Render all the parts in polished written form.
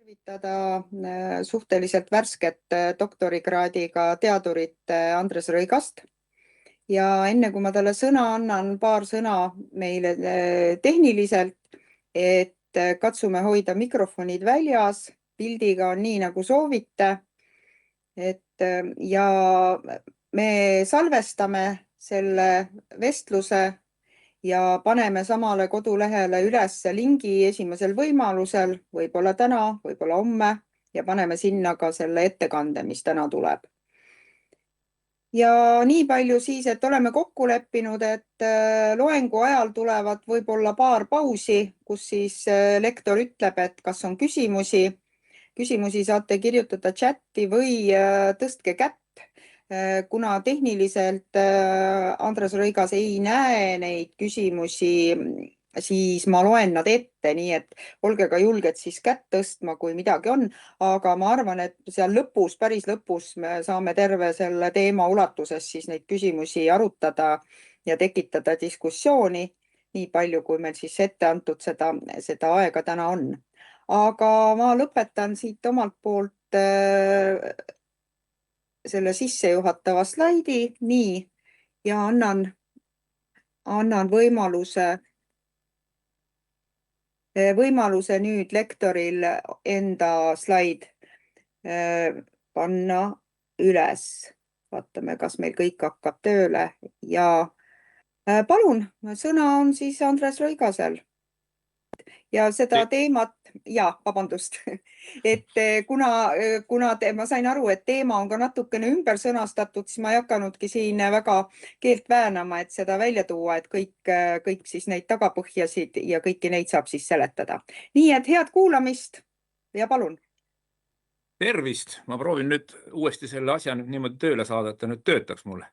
Tervitada suhteliselt värsket doktorikraadiga teadurit Andres Rõigast. Ja enne kui ma talle sõna annan, paar sõna meile tehniliselt, et katsume hoida mikrofonid väljas, pildiga on nii, nagu soovite. Ja me salvestame selle vestluse ja paneme samale kodulehele üles lingi esimesel võimalusel, võib-olla täna, võib-olla homme, ja paneme sinna ka selle ettekande, mis täna tuleb. Ja nii palju siis, et oleme kokku leppinud, et loengu ajal tulevad võib-olla paar pausi, kus siis lektor ütleb, et kas on küsimusi. Küsimusi saate kirjutada chatti või tõstke kätt. Kuna tehniliselt Andres Rõigas ei näe neid küsimusi, siis ma loen nad ette, nii et olge ka julged siis kätt tõstma, kui midagi on. Aga ma arvan, et seal lõpus, päris lõpus me saame terve selle teema ulatuses siis neid küsimusi arutada ja tekitada diskussiooni, nii palju, kui meil siis ette antud seda aega täna on. Aga ma lõpetan siit omalt poolt selle sissejuhatava slaidi, nii, ja annan võimaluse nüüd lektoril enda slaid panna üles. Vaatame, kas meil kõik hakkab tööle ja palun, sõna on siis Andres Rõigasel. Ja seda teemat, vabandust, et kuna ma sain aru, et teema on ka natukene ümber sõnastatud, siis ma ei hakanudki siin väga keelt väänama, et seda välja tuua, et kõik siis neid tagapõhjasid ja kõiki neid saab siis seletada. Nii et head kuulamist ja palun. Tervist, ma proovin nüüd uuesti selle asja nüüd niimoodi tööle saada, et ta nüüd töötaks mulle.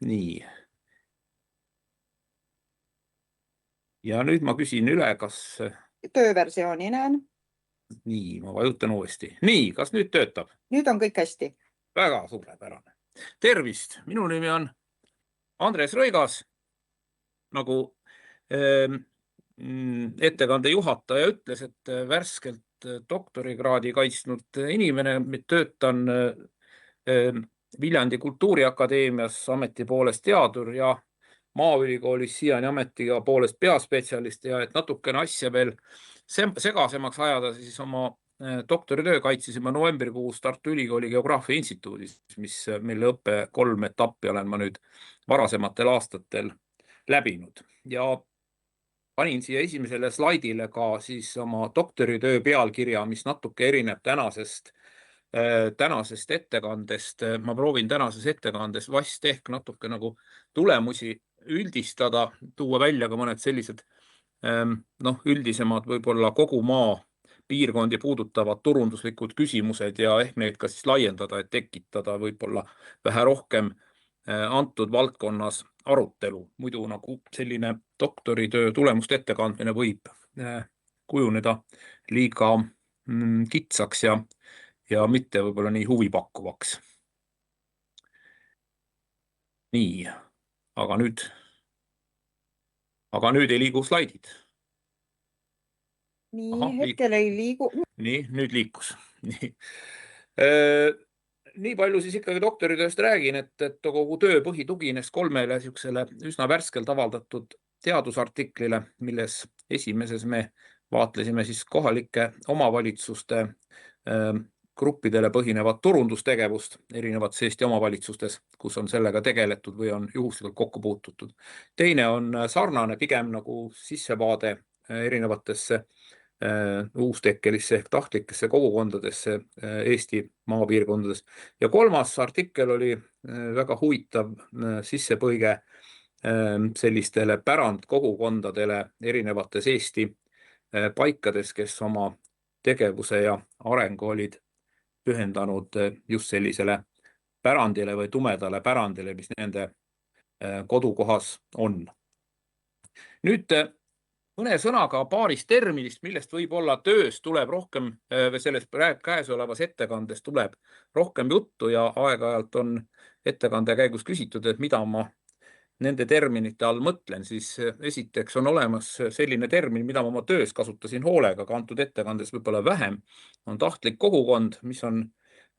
Nii. Ja nüüd ma küsin üle, kas... Tööversiooni näen. Nii, ma vajutan uuesti. Nii, kas nüüd töötab? Nüüd on kõik hästi. Väga suurepärane. Tervist, minu nimi on Andres Rõigas. Nagu ettekande juhataja ütles, et värskelt doktorikraadi kaitsnud inimene, töötan Viljandi Kultuuriakadeemias ameti poolest teadur ja Maaülikoolis siiani ametiga poolest peaspetsialist ja et natukene asja veel segasemaks ajada, siis oma doktoritöö kaitsisime novembrikuus Tartu Ülikooli Geograafia Instituudis, mille õppe 3 etappi olen ma nüüd varasematel aastatel läbinud. Ja panin siia esimesele slaidile ka siis oma doktoritöö pealkirja, mis natuke erineb tänasest ettekandest. Ma proovin tänases ettekandes vast ehk natuke nagu tulemusi üldistada, tuua välja ka mõned sellised üldisemad võib-olla kogu maa piirkondi puudutavad turunduslikud küsimused ja ehk neid ka siis laiendada, et tekitada võib-olla vähe rohkem antud valdkonnas arutelu. Muidu nagu selline doktoritöö tulemust ettekandmine võib kujuneda liiga kitsaks ja mitte võib-olla nii huvipakkuvaks. Nii, aga nüüd ei liigu slaidid. Nii, hetkel ei liigu. Nii, nüüd liikus. Nii palju siis ikkagi doktoritööst räägin, et kogu töö põhi tugines 3 üsna värskelt avaldatud teadusartiklile, milles esimeses me vaatlesime siis kohalike omavalitsuste gruppidele põhinevat turundustegevust erinevates Eesti omavalitsustes, kus on sellega tegeletud või on juhuslikult kokku puututud. Teine on sarnane, pigem nagu sissevaade erinevatesse uustekkelisse ehk tahtlikesse kogukondadesse Eesti maapiirkondades. Ja 3. artikkel oli väga huvitav sissepõige sellistele pärandkogukondadele erinevates Eesti paikades, kes oma tegevuse ja arengu olid pühendanud just sellisele pärandile või tumedale pärandile, mis nende kodukohas on. Nüüd mõne sõnaga paarist terminist, millest võib-olla töös tuleb rohkem või selles käesolevas ettekandes tuleb rohkem juttu ja aeg-ajalt on ettekande käigus küsitud, et mida ma nende terminite all mõtlen, siis esiteks on olemas selline termin, mida ma oma töös kasutasin hoolega, aga antud ettekandes võib-olla vähem, on tahtlik kogukond, mis on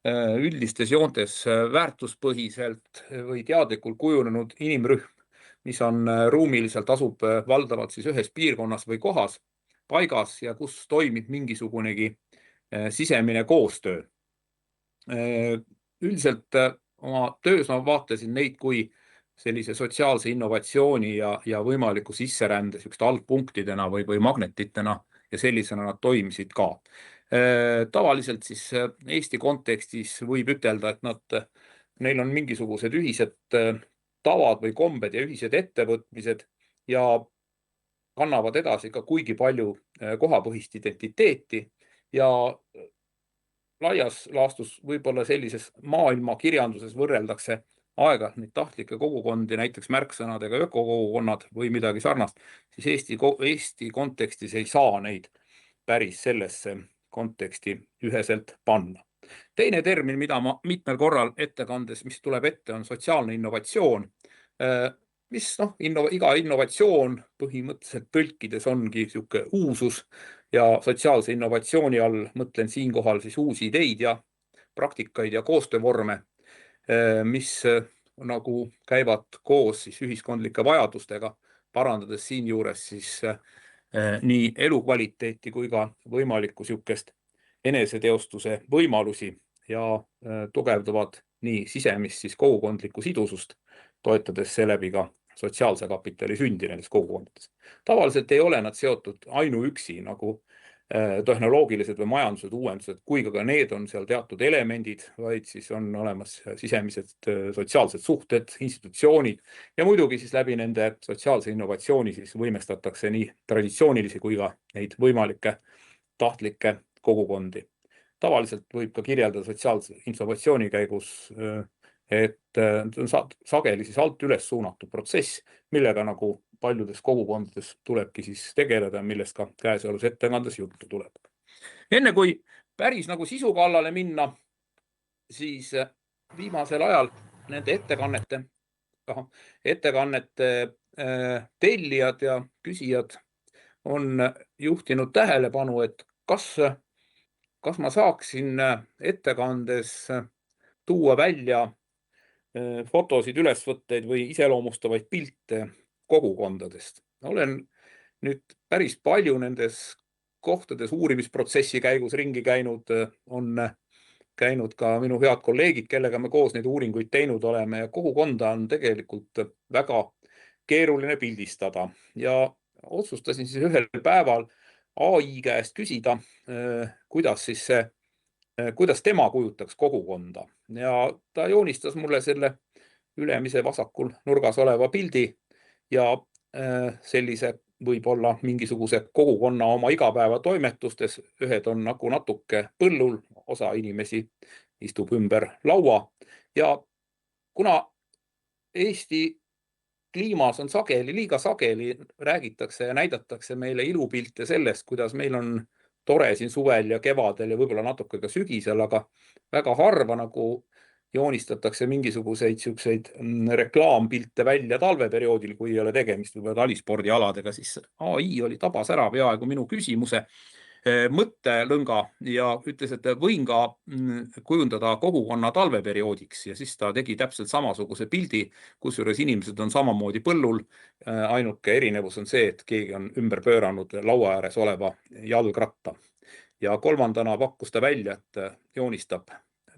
üldistes joontes väärtuspõhiselt või teadlikult kujunenud inimrühm, mis on ruumiliselt asub valdavalt siis ühes piirkonnas või kohas, paigas ja kus toimib mingisugunegi sisemine koostöö. Üldiselt oma töös ma vaatlesin neid kui sellise sotsiaalse innovatsiooni ja võimaliku sisserände algpunktidena või magnetitena ja sellisena nad toimisid ka. Tavaliselt siis Eesti kontekstis võib ütelda, et neil on mingisugused ühised tavad või kombed ja ühised ettevõtmised ja kannavad edasi ka kuigi palju kohapõhist identiteeti ja laias laastus võib-olla sellises maailmakirjanduses võrreldakse aeg-ajalt neid tahtlikke kogukondi näiteks märksõnadega ökokogukonnad või midagi sarnast, siis Eesti kontekstis ei saa neid päris sellesse konteksti üheselt panna. Teine termin, mida ma mitmel korral ettekandes, mis tuleb ette, on sotsiaalne innovatsioon, mis iga innovatsioon põhimõtteliselt tõlkides ongi niisugune uusus ja sotsiaalse innovatsiooni all mõtlen siinkohal siis uusi ideid ja praktikaid ja koostöövorme, mis nagu käivad koos siis ühiskondlike vajadustega, parandades siinjuures siis nii elukvaliteeti kui ka võimalikku niisugust eneseteostuse võimalusi ja tugevdavad nii sisemist siis kogukondlikku sidusust, toetades seeläbi ka sotsiaalse kapitali sündi nendes kogukondades. Tavaliselt ei ole nad seotud ainuüksi nagu tehnoloogilised või majandused uuendused, kuigi ka need on seal teatud elemendid, vaid siis on olemas sisemised sotsiaalsed suhted, institutsioonid ja muidugi siis läbi nende sotsiaalse innovatsiooni siis võimestatakse nii traditsioonilisi kui ka neid võimalikke tahtlikke kogukondi. Tavaliselt võib ka kirjeldada sotsiaalse innovatsiooni käigus, et on sageli siis alt üles suunatud protsess, millega nagu paljudes kogukondades tulebki siis tegeleda, millest ka käesolevas ettekandes juttu tuleb. Enne kui päris nagu sisu kallale minna, siis viimasel ajal nende ettekannete tellijad ja küsijad on juhtinud tähelepanu, et kas ma saaksin ettekandes tuua välja fotosid, ülesvõtteid või iseloomustavaid pilte kogukondadest. Olen nüüd päris palju nendes kohtades uurimisprotsessi käigus ringi käinud, on käinud ka minu head kolleegid, kellega me koos neid uuringuid teinud oleme ja kogukonda on tegelikult väga keeruline pildistada ja otsustasin siis ühel päeval AI käest küsida, kuidas tema kujutaks kogukonda ja ta joonistas mulle selle ülemise vasakul nurgas oleva pildi ja sellise võib-olla mingisuguse kogukonna oma igapäevatoimetustes. Ühed on nagu natuke põllul, osa inimesi istub ümber laua ja kuna Eesti kliimas on liiga sageli räägitakse ja näidatakse meile ilupilte sellest, kuidas meil on tore siin suvel ja kevadel ja võib-olla natuke ka sügisel, aga väga harva nagu joonistatakse mingisuguseid siukseid reklaampilte välja talveperioodil, kui ei ole tegemist võib-olla talispordialadega, siis AI tabas ära peaaegu minu küsimuse mõttelõnga ja ütles, et võin ka kujundada kogukonna talveperioodiks ja siis ta tegi täpselt samasuguse pildi, kusjuures inimesed on samamoodi põllul. Ainuke erinevus on see, et keegi on ümber pööranud laua ääres oleva jalgratta ja kolmandana pakkus ta välja, et joonistab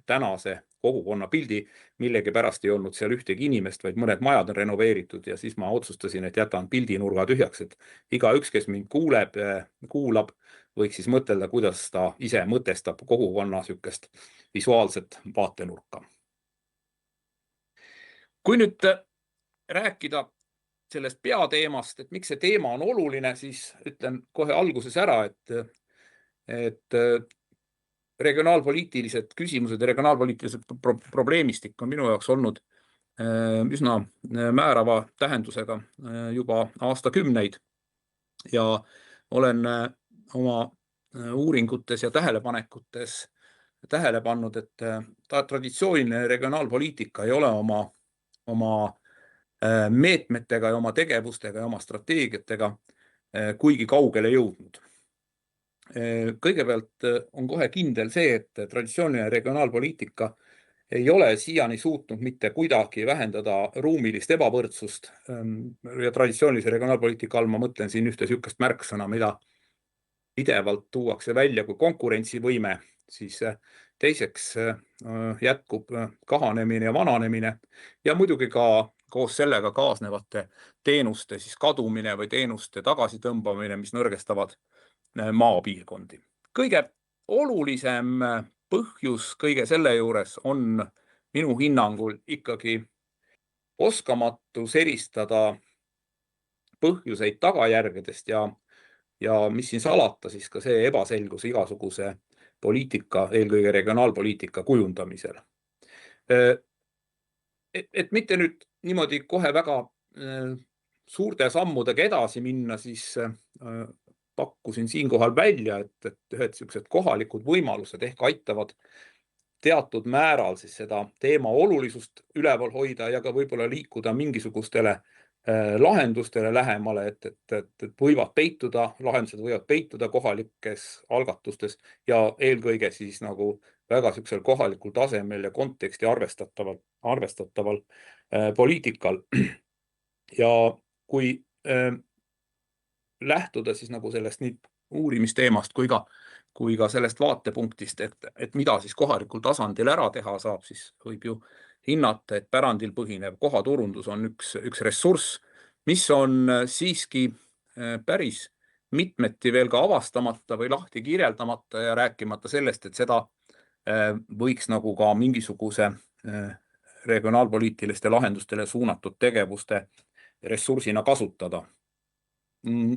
tänase kogukonna pildi, millegipärast ei olnud seal ühtegi inimest, vaid mõned majad on renoveeritud ja siis ma otsustasin, et jätan pildinurga tühjaks, et igaüks, kes mind kuulab, võiks siis mõtelda, kuidas ta ise mõtestab kogukonna niisugust visuaalset vaatenurka. Kui nüüd rääkida sellest peateemast, et miks see teema on oluline, siis ütlen kohe alguses ära, et regionaalpoliitilised küsimused ja regionaalpoliitilised probleemistik on minu jaoks olnud üsna määrava tähendusega juba aastakümneid ja olen oma uuringutes ja tähelepanekutes tähele pannud, et traditsiooniline regionaalpoliitika ei ole oma meetmetega ja oma tegevustega ja oma strateegiatega kuigi kaugele jõudnud. Kõigepealt on kohe kindel see, et traditsiooniline regionaalpoliitika ei ole siiani suutnud mitte kuidagi vähendada ruumilist ebavõrdsust. Ja traditsioonilise regionaalpoliitika all ma mõtlen siin ühte sihukest märksõna, mida pidevalt tuuakse välja kui konkurentsivõime, siis teiseks jätkub kahanemine ja vananemine ja muidugi ka koos sellega kaasnevate teenuste siis kadumine või teenuste tagasitõmbamine, mis nõrgestavad maapiirkondi. Kõige olulisem põhjus kõige selle juures on minu hinnangul ikkagi oskamatus eristada põhjuseid tagajärgedest ja mis siin salata, siis ka see ebaselgus igasuguse poliitika, eelkõige regionaalpoliitika kujundamisel. Et mitte nüüd niimoodi kohe väga suurte sammudega edasi minna, siis pakkusin siinkohal välja, et ühed sellised kohalikud võimalused ehk aitavad teatud määral siis seda teema olulisust üleval hoida ja ka võib-olla liikuda mingisugustele lahendustele lähemale, et lahendused võivad peituda kohalikes algatustes ja eelkõige siis nagu väga sellisel kohalikul tasemel ja konteksti arvestataval poliitikal. Ja kui lähtuda siis nagu sellest nii uurimisteemast kui ka sellest vaatepunktist, et mida siis kohalikul tasandil ära teha saab, siis võib ju hinnata, et pärandil põhinev kohaturundus on üks ressurss, mis on siiski päris mitmeti veel ka avastamata või lahti kirjeldamata ja rääkimata sellest, et seda võiks nagu ka mingisuguse regionaalpoliitiliste lahendustele suunatud tegevuste ressursina kasutada.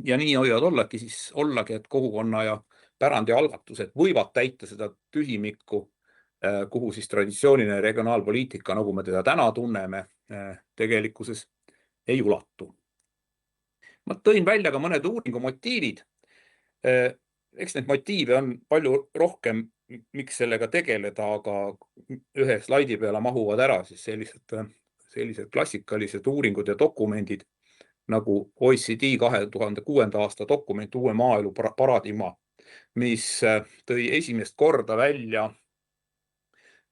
Ja nii võivad ollagi, et kogukonna ja pärandi algatused võivad täita seda tühimikku, kuhu siis traditsiooniline regionaalpoliitika, nagu me teda täna tunneme, tegelikkuses ei ulatu. Ma tõin välja ka mõned uuringu motiivid. Eks need motiive on palju rohkem, miks sellega tegeleda, aga ühe slaidi peale mahuvad ära siis sellised klassikalised uuringud ja dokumendid, nagu OECD 2006. aasta dokument Uue maaelu paradigma, mis tõi esimest korda välja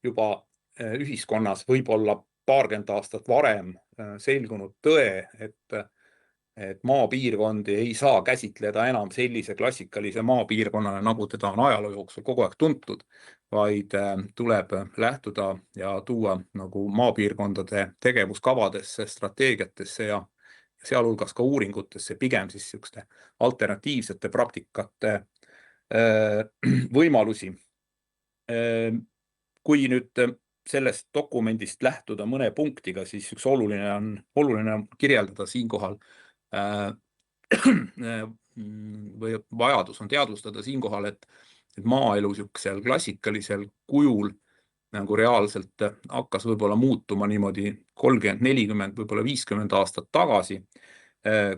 juba ühiskonnas võib-olla paarkümmend aastat varem selgunud tõe, et maapiirkondi ei saa käsitleda enam sellise klassikalise maapiirkonnana, nagu teda on ajaloo jooksul kogu aeg tuntud, vaid tuleb lähtuda ja tuua nagu maapiirkondade tegevuskavadesse, strateegiatesse ja sealhulgas ka uuringutesse pigem siis sellised alternatiivsete praktikate võimalusi. Kui nüüd sellest dokumendist lähtuda mõne punktiga, siis üks oluline on kirjeldada siinkohal või vajadus on teadvustada siinkohal, et maaelu sellisel klassikalisel kujul nagu reaalselt hakkas võib-olla muutuma niimoodi 30, 40, võib-olla 50 aastat tagasi,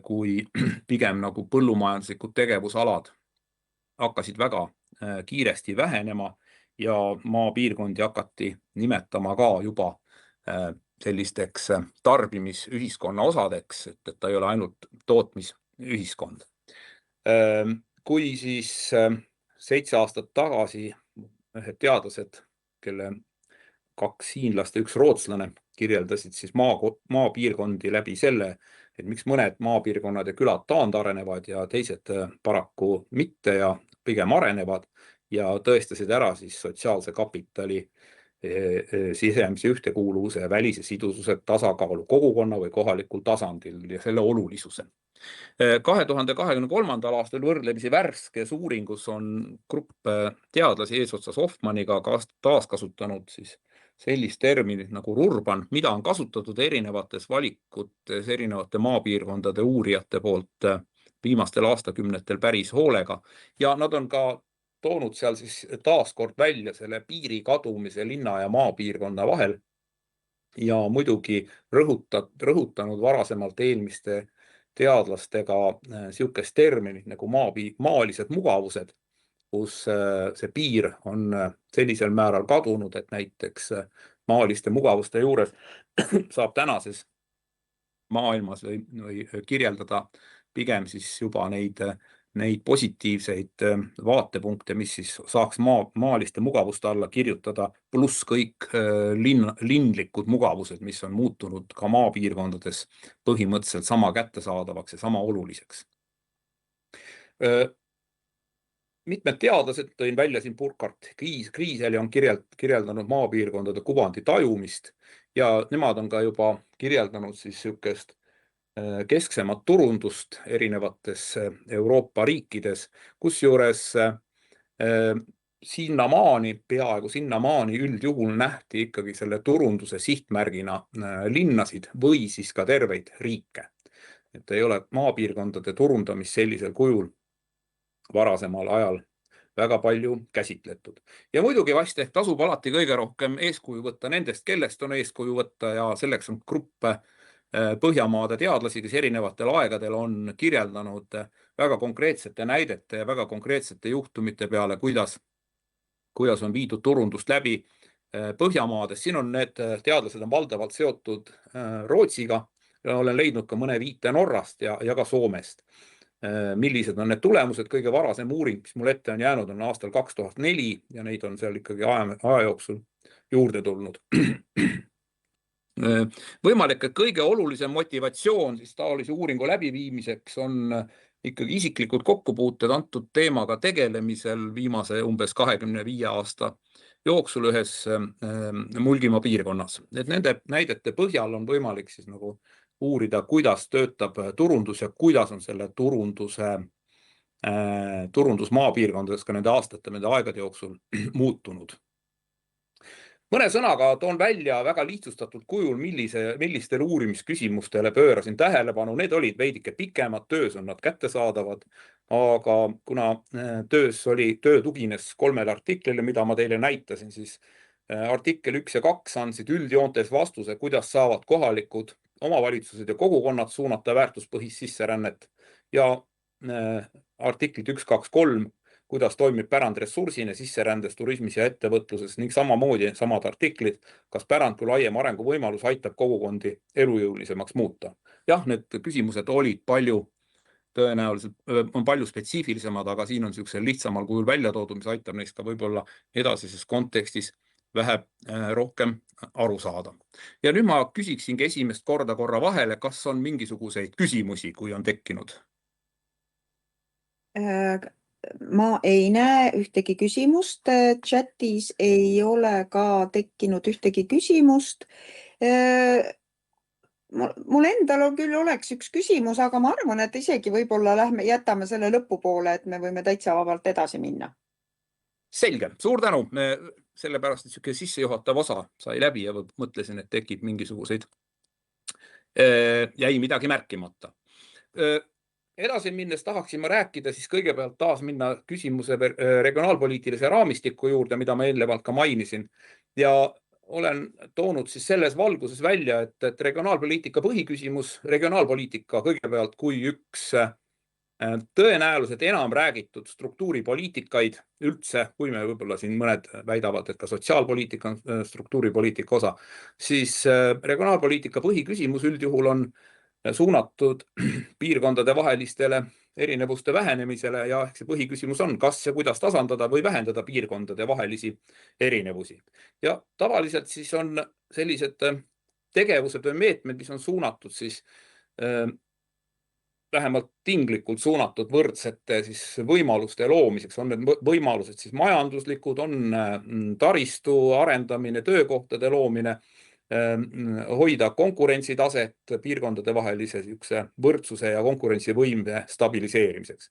kui pigem nagu põllumajanduslikud tegevusalad hakkasid väga kiiresti vähenema ja maapiirkondi hakati nimetama ka juba sellisteks tarbimisühiskonna osadeks, et ta ei ole ainult tootmisühiskond. Kui siis 7 aastat tagasi ühed teadlased, kelle 2 hiinlast ja 1 rootslane kirjeldasid siis maapiirkondi läbi selle, et miks mõned maapiirkonnad ja külad taandarenevad ja teised paraku mitte ja pigem arenevad ja tõestasid ära siis sotsiaalse kapitali, sisemise ühtekuuluvuse, välise sidususe tasakaalu kogukonna või kohalikul tasandil ja selle olulisuse. 2023. aastal võrdlemisi värskes uuringus on grupp teadlasi eesotsas Hoffmanniga taaskasutanud siis sellist terminit nagu rurban, mida on kasutatud erinevates valikutes erinevate maapiirkondade uurijate poolt viimastel aastakümnetel päris hoolega ja nad on ka toonud seal siis taaskord välja selle piiri kadumise linna ja maapiirkonna vahel ja muidugi rõhutanud varasemalt eelmiste teadlastega sihukest terminit nagu maalised mugavused, kus see piir on sellisel määral kadunud, et näiteks maaliste mugavuste juures saab tänases maailmas või kirjeldada pigem siis juba neid positiivseid vaatepunkte, mis siis saaks maaliste mugavuste alla kirjutada, pluss kõik linlikud mugavused, mis on muutunud ka maapiirkondades põhimõtteliselt sama kättesaadavaks ja sama oluliseks. Mitmed teadlased, tõin välja siin Burkhard Kriiseli on kirjeldanud maapiirkondade kuvandi tajumist ja nemad on ka juba kirjeldanud siis sihukest kesksemat turundust erinevates Euroopa riikides, kusjuures peaaegu sinnamaani üldjuhul nähti ikkagi selle turunduse sihtmärgina linnasid või siis ka terveid riike. Et ei ole maapiirkondade turundamist sellisel kujul varasemal ajal väga palju käsitletud. Ja muidugi vast ehk tasub alati kõige rohkem eeskuju võtta nendest, kellest on eeskuju võtta ja selleks on gruppe Põhjamaade teadlasi, kes erinevatel aegadel on kirjeldanud väga konkreetsete näidete ja väga konkreetsete juhtumite peale, kuidas on viidud turundust läbi Põhjamaades. Siin on need teadlased on valdavalt seotud Rootsiga. Olen leidnud ka mõne viite Norrast ja ka Soomest. Millised on need tulemused? Kõige varasem uuring, mis mul ette on jäänud, on aastal 2004 ja neid on seal ikkagi aja jooksul juurde tulnud. Võimalik, et kõige olulisem motivatsioon siis taolise uuringu läbiviimiseks on ikkagi isiklikud kokkupuuted antud teemaga tegelemisel viimase umbes 25 aasta jooksul ühes Mulgimaa piirkonnas. Et nende näidete põhjal on võimalik siis nagu uurida, kuidas töötab turundus ja kuidas on selle turundus maapiirkondades ka nende aastate, nende aegade jooksul muutunud. Mõne sõnaga toon välja väga lihtsustatud kujul, millistele uurimisküsimustele pöörasin tähelepanu. Need olid veidike pikemad, töös on nad kättesaadavad, aga kuna töö tugines 3 artiklile, mida ma teile näitasin, siis artikkel 1 ja 2 andsid üldjoontes vastuse, kuidas saavad kohalikud omavalitsused ja kogukonnad suunata väärtuspõhist sisserännet ja artiklid 1, 2, 3 kuidas toimib pärandressursina sisserändes, turismis ja ettevõtluses ning samamoodi samad artiklid, kas pärand kui laiem arenguvõimalus aitab kogukondi elujõulisemaks muuta. Jah, need küsimused olid tõenäoliselt on palju spetsiifilisemad, aga siin on niisugusel lihtsamal kujul välja toodud, mis aitab neist ka võib-olla edasises kontekstis vähe rohkem aru saada. Ja nüüd ma küsiksingi esimest korra vahele, kas on mingisuguseid küsimusi, kui on tekkinud? Ma ei näe ühtegi küsimust. Chatis ei ole ka tekkinud ühtegi küsimust. Mul endal küll oleks üks küsimus, aga ma arvan, et isegi võib-olla jätame selle lõpupoole, et me võime täitsa vabalt edasi minna. Selge, suur tänu. Sellepärast, et niisugune sissejuhatav osa sai läbi ja mõtlesin, et tekib mingisuguseid, jäi midagi märkimata. Edasi minnes tahaksin ma rääkida siis kõigepealt taas minna küsimuse regionaalpoliitilise raamistiku juurde, mida ma eelnevalt ka mainisin. Ja olen toonud siis selles valguses välja, et regionaalpoliitika põhiküsimus, regionaalpoliitika kõigepealt kui üks tõenäoliselt enam räägitud struktuuripoliitikaid üldse, kui me võib-olla siin mõned väidavad, et ka sotsiaalpoliitika on struktuuripoliitika osa, siis regionaalpoliitika põhiküsimus üldjuhul on suunatud piirkondade vahelistele erinevuste vähenemisele ja ehk see põhiküsimus on, kas ja kuidas tasandada või vähendada piirkondade vahelisi erinevusi. Ja tavaliselt siis on sellised tegevused või meetmed, mis on suunatud siis vähemalt tinglikult suunatud võrdsete siis võimaluste loomiseks. On need võimalused siis majanduslikud, on taristu arendamine, töökohtade loomine, hoida konkurentsitaset piirkondade vahelise võrdsuse ja konkurentsivõime stabiliseerimiseks.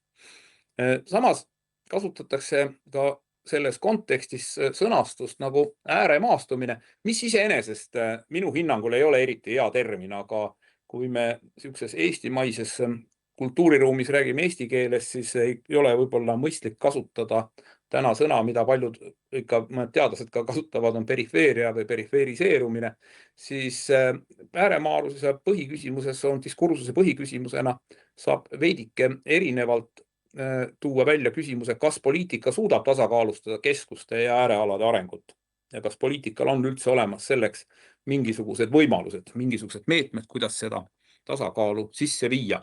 Samas kasutatakse ka selles kontekstis sõnastust nagu ääremaastumine, mis iseenesest minu hinnangul ei ole eriti hea termin, aga kui me niisuguses eestimaises kultuuriruumis räägime eesti keeles, siis ei ole võib-olla mõistlik kasutada täna sõna, mida paljud ikka teadlased ka kasutavad, on perifeeria või perifeeriseerumine, siis ääremaaluse põhiküsimuses on diskursuse põhiküsimusena saab veidike erinevalt tuua välja küsimuse, kas poliitika suudab tasakaalustada keskuste ja äärealade arengut ja kas poliitikal on üldse olemas selleks mingisugused võimalused, mingisugused meetmed, kuidas seda tasakaalu sisse viia.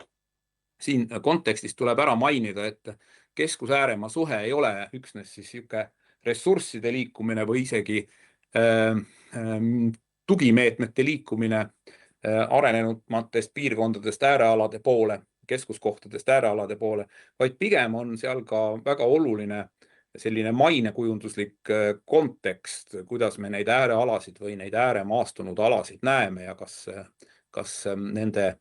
Siin kontekstis tuleb ära mainida, et keskus-ääremaa suhe ei ole üksnes siis niisugune ressursside liikumine või isegi tugimeetmete liikumine arenenumatest piirkondadest äärealade poole, keskuskohtadest äärealade poole, vaid pigem on seal ka väga oluline selline mainekujunduslik kontekst, kuidas me neid äärealasid või neid ääremaastunud alasid näeme ja kas nende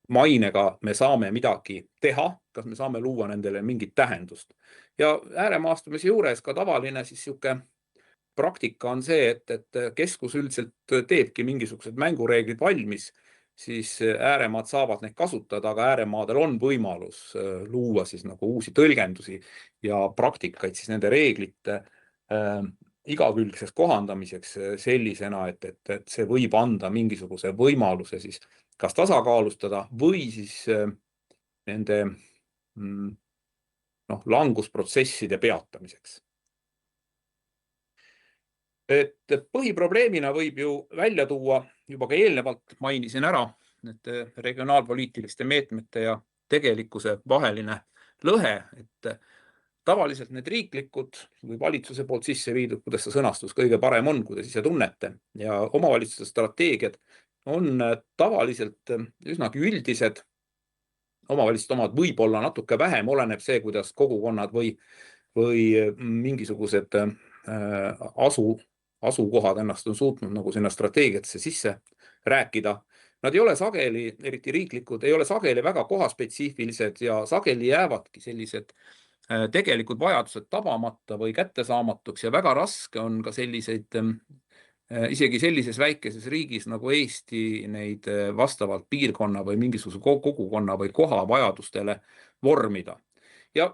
mainega me saame midagi teha, kas me saame luua nendele mingit tähendust. Ja ääremaastumise juures ka tavaline siis niisugune praktika on see, et keskus üldiselt teebki mingisugused mängureeglid valmis, siis ääremaad saavad neid kasutada, aga ääremaadel on võimalus luua siis nagu uusi tõlgendusi ja praktikaid siis nende reeglite igakülgseks kohandamiseks sellisena, et see võib anda mingisuguse võimaluse siis kas tasakaalustada või siis nende langusprotsesside peatamiseks. Et põhiprobleemina võib ju välja tuua, juba ka eelnevalt mainisin ära, et regionaalpoliitiliste meetmete ja tegelikkuse vaheline lõhe, et tavaliselt need riiklikud või valitsuse poolt sisse viidud, kuidas see sõnastus kõige parem on, kuidas ise tunnete, ja omavalitsuse strateegiad on tavaliselt üsnagi üldised. Omavalitsused omad võib-olla natuke vähem, oleneb see, kuidas kogukonnad või mingisugused asukohad ennast on suutnud nagu sinna strateegiatesse sisse rääkida. Nad ei ole sageli, eriti riiklikud, ei ole sageli väga kohaspetsiifilised ja sageli jäävadki sellised tegelikud vajadused tabamata või kättesaamatuks ja väga raske on ka selliseid, isegi sellises väikeses riigis nagu Eesti, neid vastavalt piirkonna või mingisuguse kogukonna või koha vajadustele vormida. Ja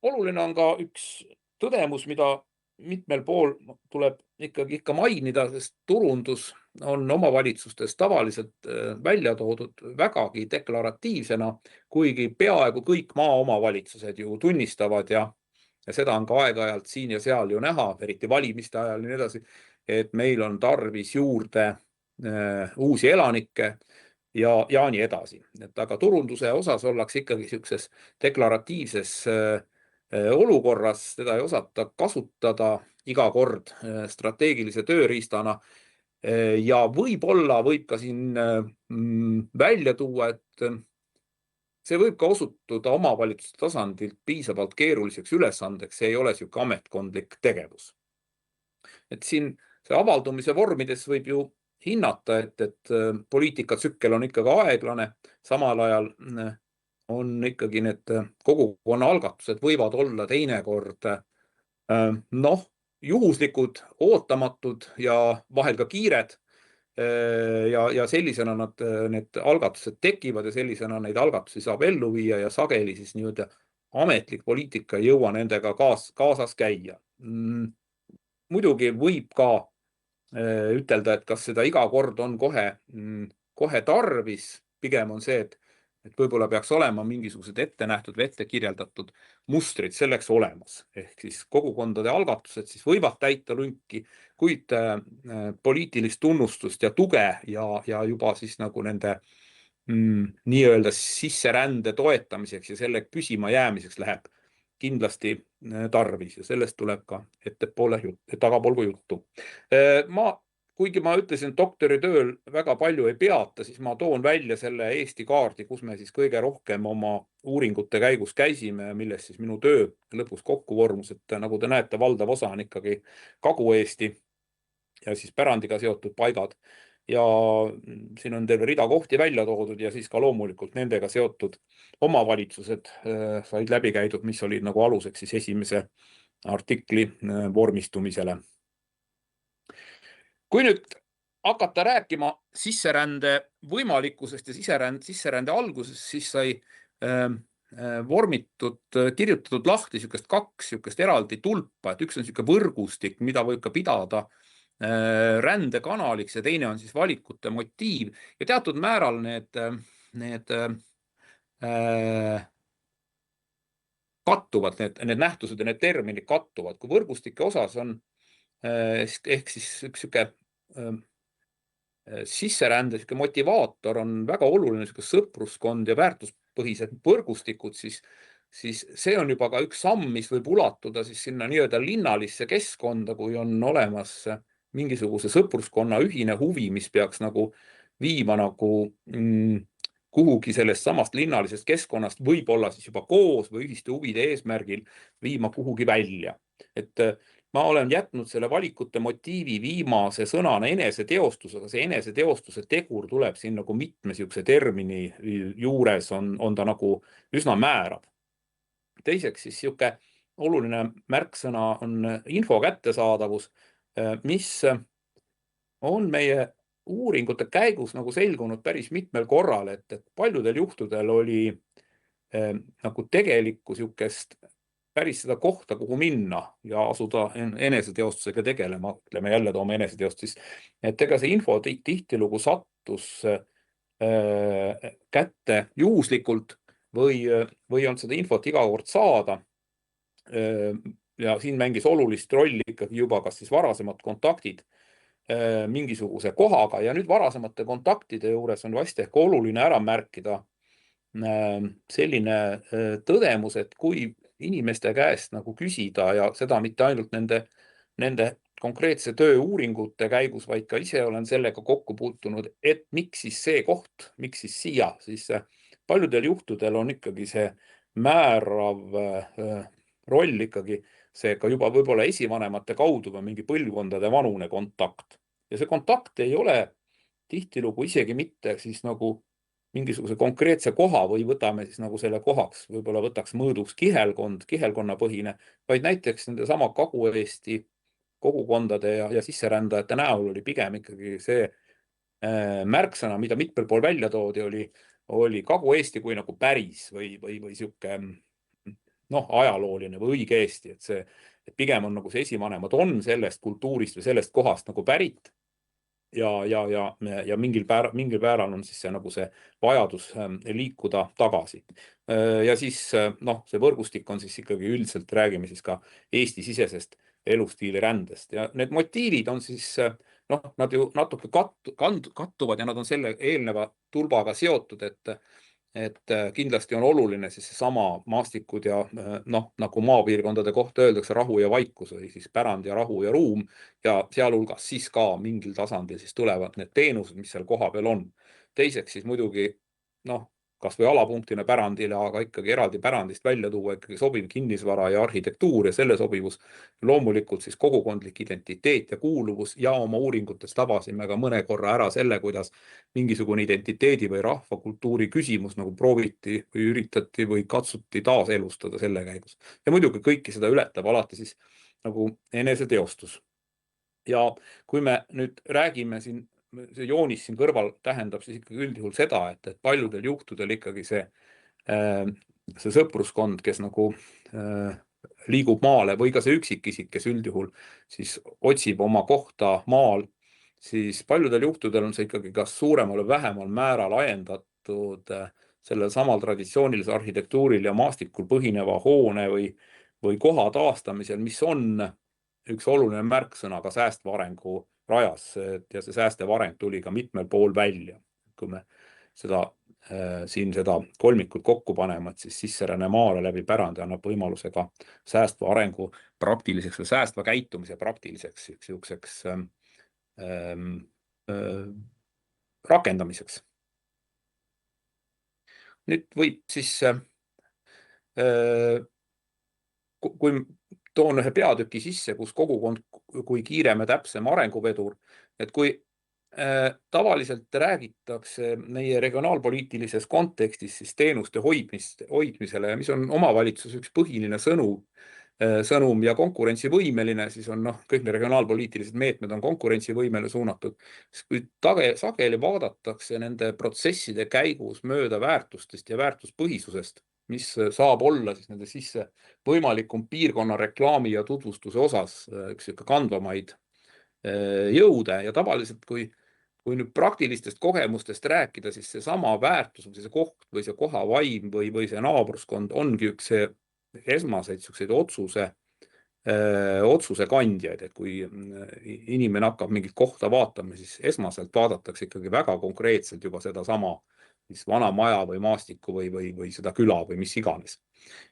oluline on ka üks tõdemus, mida mitmel pool tuleb ikka mainida, sest turundus on omavalitsustes tavaliselt välja toodud vägagi deklaratiivsena, kuigi peaaegu kõik maaomavalitsused ju tunnistavad ja seda on ka aeg-ajalt siin ja seal ju näha, eriti valimiste ajal ja nii edasi, et meil on tarvis juurde uusi elanikke ja nii edasi. Aga turunduse osas ollakse ikkagi niisuguses deklaratiivses olukorras, teda ei osata kasutada iga kord strateegilise tööriistana ja võib-olla võib ka siin välja tuua, et see võib ka osutuda omavalitsuse tasandilt piisavalt keeruliseks ülesandeks, see ei ole niisugune ametkondlik tegevus. Et siin see avaldumise vormides võib ju hinnata, et poliitikatsükkel on ikkagi aeglane, samal ajal on ikkagi need kogukonna algatused võivad olla teinekord juhuslikud, ootamatud ja vahel ka kiired. Ja sellisena need algatused tekivad ja sellisena neid algatusi saab ellu viia ja sageli siis nii-öelda ametlik poliitika ei jõua nendega kaasas käia. Muidugi võib ka ütelda, et kas seda iga kord on kohe tarvis, pigem on see, et võib-olla peaks olema mingisugused ette nähtud või ette kirjeldatud mustrid selleks olemas. Ehk siis kogukondade algatused siis võivad täita lünki, kuid poliitilist tunnustust ja tuge ja juba siis nagu nende nii-öelda sisserände toetamiseks ja selle püsima jäämiseks läheb kindlasti tarvis ja sellest tuleb ka tagapoolgu juttu. Kuigi ma ütlesin, et doktoritööl väga palju ei peata, siis ma toon välja selle Eesti kaardi, kus me siis kõige rohkem oma uuringute käigus käisime, milles siis minu töö lõpuks kokku vormus, et nagu te näete, valdav osa on ikkagi Kagu-Eesti ja siis pärandiga seotud paigad. Ja siin on terve rida kohti välja toodud ja siis ka loomulikult nendega seotud omavalitsused said läbi käidud, mis olid nagu aluseks siis esimese artikli vormistumisele. Kui nüüd hakata rääkima sisserände võimalikkusest ja sisserände algusest, siis sai kirjutatud lahti kaks eraldi tulpa, et üks on võrgustik, mida võib ka pidada rändekanaliks ja teine on siis valikute motiiv ja teatud määral need kattuvad, need nähtused ja need terminid kattuvad. Kui võrgustike osas on ehk siis üks sisserände motivaator on väga oluline sõpruskond ja väärtuspõhised võrgustikud, siis see on juba ka üks samm, mis võib ulatuda siis sinna nii-öelda linnalisse keskkonda, kui on olemas mingisuguse sõpruskonna ühine huvi, mis peaks nagu viima nagu kuhugi sellest samast linnalisest keskkonnast, võib-olla siis juba koos või ühiste huvide eesmärgil viima kuhugi välja. Et ma olen jätnud selle valikute motiivi viimase sõnana eneseteostus, aga see eneseteostuse tegur tuleb siin nagu mitme niisuguse termini juures on ta nagu üsna määrav. Teiseks siis niisugune oluline märksõna on info kättesaadavus, mis on meie uuringute käigus nagu selgunud päris mitmel korral, et paljudel juhtudel oli nagu tegelikku niisugust päris seda kohta, kuhu minna ja asuda eneseteostusega tegelema, ütleme jälle toome eneseteostus, et ega see info tihtilugu sattus kätte juhuslikult või on seda infot iga kord saada. Ja siin mängis olulist rolli ikkagi juba kas siis varasemad kontaktid mingisuguse kohaga ja nüüd varasemate kontaktide juures on vast ehk oluline ära märkida selline tõdemus, et kui inimeste käest nagu küsida ja seda mitte ainult nende konkreetse tööuuringute käigus, vaid ka ise olen sellega kokku puutunud, et miks siis see koht, miks siis siia, siis paljudel juhtudel on ikkagi see määrav roll ikkagi see ka juba võib-olla esivanemate kaudu või mingi põlvkondade vanune kontakt. Ja see kontakt ei ole tihtilugu isegi mitte siis nagu mingisuguse konkreetse koha või võtame siis nagu selle kohaks, võib-olla võtaks mõõduks kihelkonnapõhine, vaid näiteks nende sama Kagu-Eesti kogukondade ja sisserändajate näol oli pigem ikkagi see märksõna, mida mitmel pool välja toodi, oli Kagu-Eesti kui nagu päris või sihuke ajalooline või õige Eesti, et pigem on nagu see esivanemad on sellest kultuurist või sellest kohast nagu pärit ja mingil määral on siis see nagu see vajadus liikuda tagasi. Ja siis see võrgustik on siis ikkagi üldiselt räägime siis ka Eesti-sisesest elustiili rändest ja need motiivid on siis nad ju natuke kattuvad ja nad on selle eelneva tulbaga seotud, et kindlasti on oluline siis sama maastikud ja nagu maapiirkondade kohta öeldakse rahu ja vaikus või siis pärand ja rahu ja ruum ja sealhulgas siis ka mingil tasandil siis tulevad need teenused, mis seal kohapeal on. Teiseks siis muidugi kas või alapunktina pärandile, aga ikkagi eraldi pärandist välja tuua ikkagi sobiv kinnisvara ja arhitektuur ja selle sobivus. Loomulikult siis kogukondlik identiteet ja kuuluvus ja oma uuringutes tabasime ka mõne korra ära selle, kuidas mingisugune identiteedi või rahvakultuuri küsimus nagu prooviti või üritati või katsuti taaselustada selle käigus. Ja muidugi kõiki seda ületab alati siis nagu eneseteostus. Ja kui me nüüd räägime siin, see joonis siin kõrval tähendab siis ikkagi üldjuhul seda, et paljudel juhtudel ikkagi see sõpruskond, kes nagu liigub maale või ka see üksikisik, kes üldjuhul siis otsib oma kohta maal, siis paljudel juhtudel on see ikkagi kas suuremal või vähemal määral ajendatud sellel samal traditsioonilisel arhitektuuril ja maastikul põhineva hoone või koha taastamisel, mis on üks oluline märksõna ka säästva arengu rajas ja see säästev areng tuli ka mitmel pool välja. Kui me siin seda kolmikut kokku panema, et siis sisseränne maale läbi pärandi annab võimaluse ka säästva arengu praktiliseks või säästva käitumise praktiliseks siukseks rakendamiseks. Nüüd võib siis kui toon ühe peatüki sisse, kus kogukond kui kiirem ja täpsem arenguvedur, et kui tavaliselt räägitakse meie regionaalpoliitilises kontekstis siis teenuste hoidmisele ja mis on omavalitsuse üks põhiline sõnum ja konkurentsivõimeline, siis on kõik regionaalpoliitilised meetmed on konkurentsivõimele suunatud. Kui sageli vaadatakse nende protsesside käigus mööda väärtustest ja väärtuspõhisusest, mis saab olla siis nende sisse võimalikum piirkonna reklaami ja tutvustuse osas üks kandvamaid jõude ja tavaliselt, kui nüüd praktilistest kogemustest rääkida, siis see sama väärtus või see koht või see koha vaim või see naabruskond ongi üks esmaseid otsuse otsuse kandjaid, et kui inimene hakkab mingit kohta vaatama, siis esmaselt vaadatakse ikkagi väga konkreetselt juba seda sama vana maja või maastikku või seda küla või mis iganes.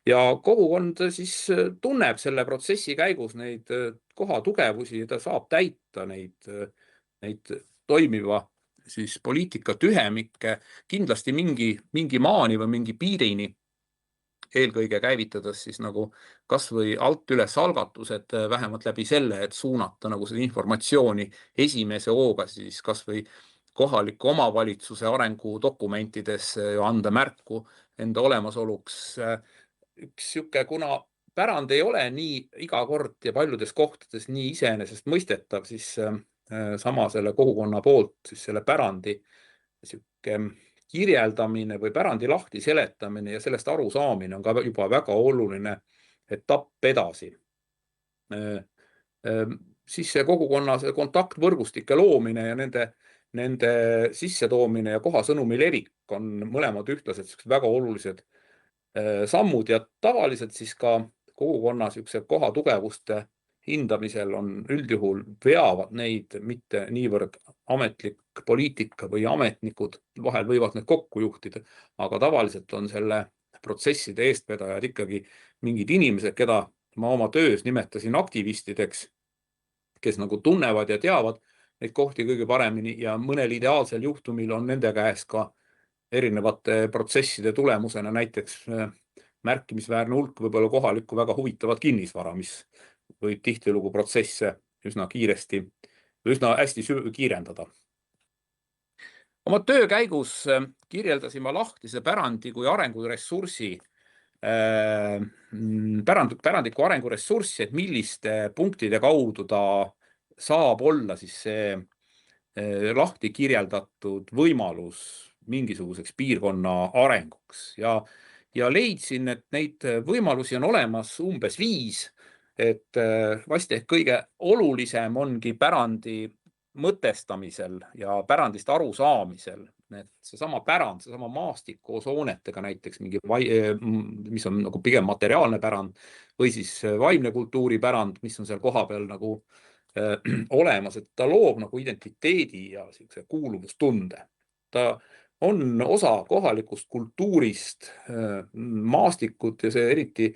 Ja kogukond siis tunneb selle protsessi käigus neid koha tugevusi ja ta saab täita neid toimiva siis poliitika tühemikke kindlasti mingi maani või mingi piirini, eelkõige käivitades siis nagu kas või alt üles algatused vähemalt läbi selle, et suunata nagu seda informatsiooni esimese hooga siis kas või kohaliku omavalitsuse arengudokumentides ja anda märku enda olemasoluks. Üks sihuke, kuna pärand ei ole nii iga kord ja paljudes kohtades nii iseenesest mõistetav, siis sama selle kogukonna poolt siis selle pärandi sihuke kirjeldamine või pärandi lahti seletamine ja sellest aru saamine on ka juba väga oluline etapp edasi. Siis see kogukonna kontaktvõrgustike loomine ja nende sissetoomine ja kohasõnumi levik on mõlemad ühtlased väga olulised sammud ja tavaliselt siis ka kogukonna koha tugevuste hindamisel on üldjuhul veavad neid mitte niivõrd ametlik poliitika või ametnikud, vahel võivad need kokku juhtida, aga tavaliselt on selle protsesside eestvedajad ikkagi mingid inimesed, keda ma oma töös nimetasin aktivistideks, kes nagu tunnevad ja teavad neid kohti kõige paremini ja mõnel ideaalsel juhtumil on nende käes ka erinevate protsesside tulemusena näiteks märkimisväärne hulk võib-olla kohalikku väga huvitavat kinnisvara, mis võib tihtilugu protsesse üsna kiiresti, üsna hästi kiirendada. Oma töö käigus kirjeldasime lahtise pärandi kui arenguressurssi, pärandiku arenguressurssi, et milliste punktide kaudu ta saab olla siis see lahti kirjeldatud võimalus mingisuguseks piirkonna arenguks ja leidsin, et neid võimalusi on olemas umbes 5, et vast ehk kõige olulisem ongi pärandi mõtestamisel ja pärandist aru saamisel, et seesama pärand, seesama maastik koos hoonetega näiteks, mis on nagu pigem materiaalne pärand või siis vaimne kultuuripärand, mis on seal koha peal nagu olemas, et ta loob nagu identiteedi ja kuuluvustunde. Ta on osa kohalikust kultuurist, maastikud ja see eriti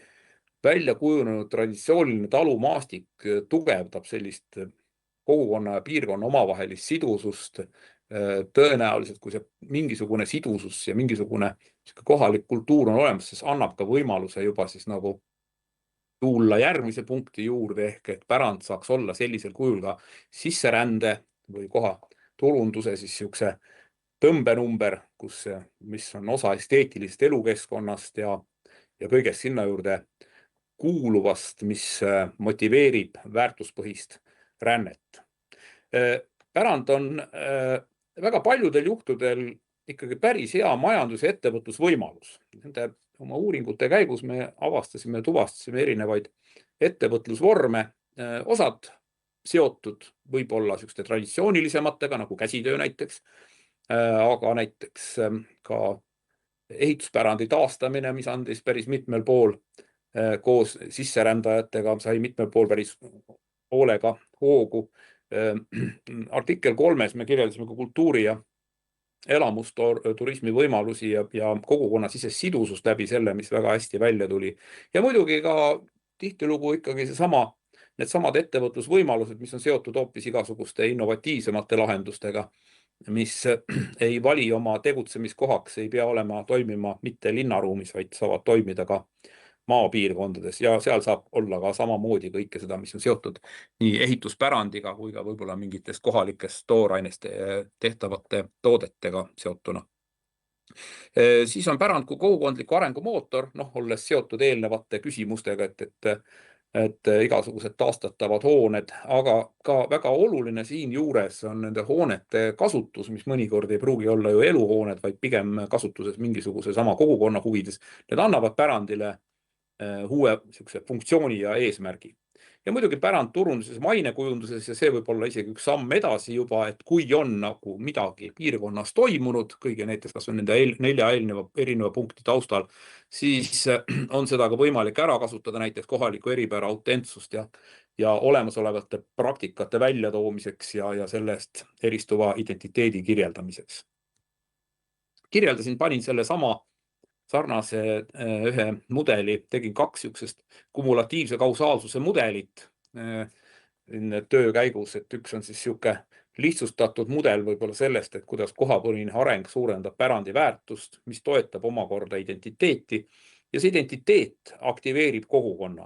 välja kujunenud traditsiooniline talumaastik tugevdab sellist kogukonna ja piirkonna omavahelist sidusust. Tõenäoliselt, kui see mingisugune sidusus ja mingisugune kohalik kultuur on olemas, siis annab ka võimaluse juba siis nagu tulla järgmise punkti juurde ehk et pärand saaks olla sellisel kujul ka sisserände või koha turunduse siis siukse tõmbenumber, mis on osa esteetilisest elukeskkonnast ja kõigest sinna juurde kuuluvast, mis motiveerib väärtuspõhist rännet. Pärand on väga paljudel juhtudel ikkagi päris hea majandus- ja ettevõtlusvõimalus. Nende oma uuringute käigus me avastasime, tuvastasime erinevaid ettevõtlusvorme, osad seotud võib-olla traditsioonilisematega nagu käsitöö näiteks, aga näiteks ka ehituspärandi taastamine, mis andis päris mitmel pool koos sisserändajatega, sai mitmel pool päris hoolega hoogu. Artikkel 3 me kirjeldasime ka kultuuri ja elamusturismi võimalusi ja kogukonna sisest sidusust läbi selle, mis väga hästi välja tuli. Ja muidugi ka tihtilugu ikkagi needsamad ettevõtlusvõimalused, mis on seotud hoopis igasuguste innovatiivsemate lahendustega, mis ei vali oma tegutsemiskohaks, ei pea toimima mitte linnaruumis, vaid saavad toimida ka maapiirkondades ja seal saab olla ka samamoodi kõike seda, mis on seotud nii ehituspärandiga kui ka võib-olla mingitest kohalikest toorainest tehtavate toodetega seotuna. Siis on pärand kui kogukondliku arengu mootor, olles seotud eelnevate küsimustega, et igasugused taastatavad hooned, aga ka väga oluline siin juures on nende hoonete kasutus, mis mõnikord ei pruugi olla ju eluhooned, vaid pigem kasutuses mingisuguse sama kogukonna huvides. Need annavad pärandile uue funktsiooni ja eesmärgi. ja muidugi pärandturunduses, mainekujunduses ja see võib olla isegi üks samm edasi juba, et kui on nagu midagi piirkonnas toimunud, kõige näiteks kas on nende 4 erineva punkti taustal, siis on seda ka võimalik ära kasutada näiteks kohaliku eripära autentsust ja olemasolevate praktikate väljatoomiseks ja sellest eristuva identiteedi kirjeldamiseks. Kirjeldasin, panin selle sama sarnase ühe mudeli, tegin 2 niisugust kumulatiivse kausaalsuse mudelit töö käigus, et üks on siis niisugune lihtsustatud mudel võib-olla sellest, et kuidas kohapõline areng suurendab pärandi väärtust, mis toetab omakorda identiteeti ja see identiteet aktiveerib kogukonna.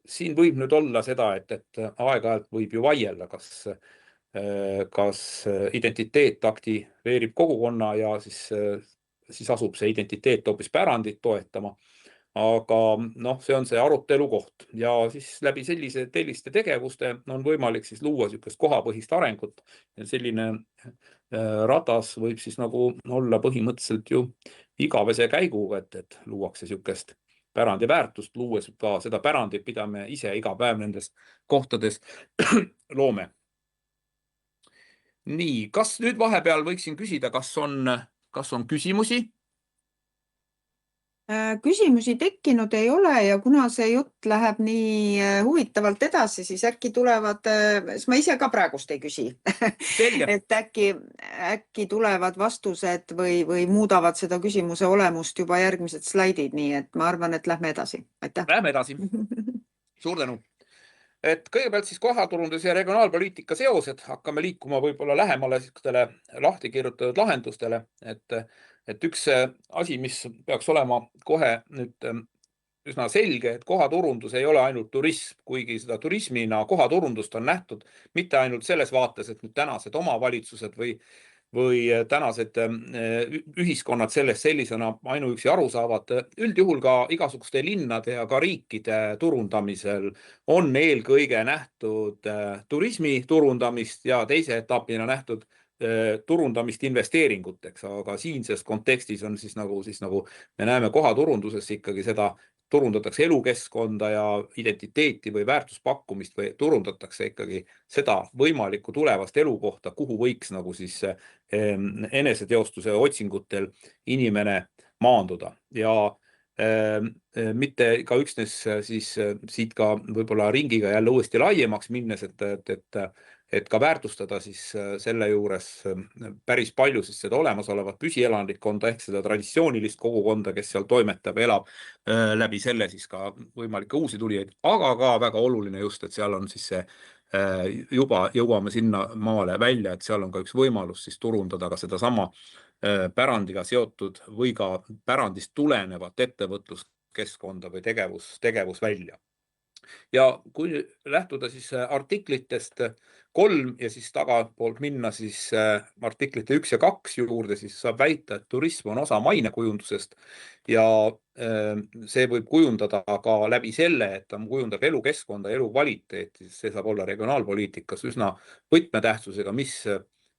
Siin võib nüüd olla seda, et aeg-ajalt võib ju vaielda, kas identiteet aktiveerib kogukonna ja siis asub see identiteet hoopis pärandit toetama. Aga see on see arutelu koht ja siis läbi selliste tegevuste on võimalik siis luua niisugust kohapõhist arengut ja selline ratas võib siis nagu olla põhimõtteliselt ju igavese käiguga, et luuakse niisugust pärandi väärtust, luues ka seda pärandit, mida me ise iga päev nendes kohtades loome. Nii, kas nüüd vahepeal võiksin küsida, kas on küsimusi? Küsimusi tekkinud ei ole ja kuna see jutt läheb nii huvitavalt edasi, siis äkki tulevad, ma ise ka praegust ei küsi, et äkki tulevad vastused või muudavad seda küsimuse olemust juba järgmised slaidid, nii et ma arvan, et lähme edasi. Aitäh! Lähme edasi. Suur tänu! Et kõigepealt siis kohaturundus ja regionaalpoliitika seosed, hakkame liikuma võib-olla lähemale lahti kirjutatud lahendustele, et üks asi, mis peaks olema kohe nüüd üsna selge, et kohaturundus ei ole ainult turism, kuigi seda turismina kohaturundust on nähtud mitte ainult selles vaates, et nüüd tänased omavalitsused või tänased ühiskonnad sellest sellisena ainuüksi aru saavad. Üldjuhul ka igasuguste linnade ja ka riikide turundamisel on eelkõige nähtud turismi turundamist ja teise etapina nähtud turundamist investeeringuteks, aga siinses kontekstis on siis nagu me näeme kohaturunduses ikkagi seda turundatakse elukeskkonda ja identiteeti või väärtuspakkumist või turundatakse ikkagi seda võimalikku tulevast elukohta, kuhu võiks nagu siis eneseteostuse otsingutel inimene maanduda ja mitte ka üksnes siis siit ka võib-olla ringiga jälle uuesti laiemaks minnes, et ka väärtustada siis selle juures päris palju siis seda olemasolevat püsielandikonda ehk seda traditsioonilist kogukonda, kes seal toimetab, elab läbi selle siis ka võimalikke uusi tulijaid, aga ka väga oluline just, et seal on siis see juba jõuame sinna maale välja, et seal on ka üks võimalus siis turundada ka seda sama pärandiga seotud või ka pärandist tulenevat ettevõtluskeskkonda või tegevus välja. Ja kui lähtuda siis artiklitest 3 ja siis tagapoolt minna siis artiklite 1 ja 2 juurde, siis saab väita, et turism on osa mainekujundusest ja see võib kujundada ka läbi selle, et ta kujundab elukeskkonda, elukvaliteeti, see saab olla regionaalpoliitikas üsna võtmetähtsusega, mis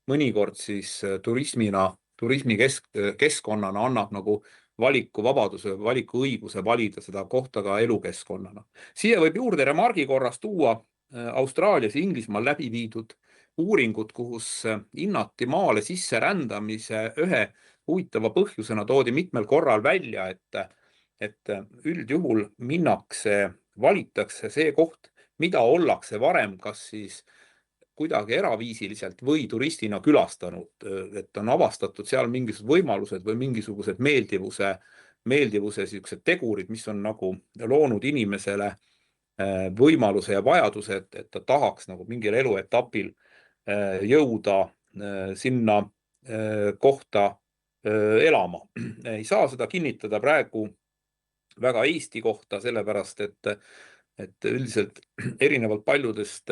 mõnikord siis turismikeskkonnana annab nagu valikuvabaduse, valikuõiguse valida seda kohta ka elukeskkonnana. Siia võib juurde remargi korras tuua Austraalias ja Inglismaal läbi viidud uuringud, kus hinnati maale sisse rändamise ühe huvitava põhjusena toodi mitmel korral välja, et üldjuhul valitakse see koht, mida ollakse varem kas siis kuidagi eraviisiliselt või turistina külastanud, et on avastatud seal mingisugused võimalused või mingisugused meeldivuse tegurid, mis on nagu loonud inimesele võimaluse ja vajaduse, et ta tahaks nagu mingil eluetapil jõuda sinna kohta elama. Ei saa seda kinnitada praegu väga Eesti kohta, sellepärast et üldiselt erinevalt paljudest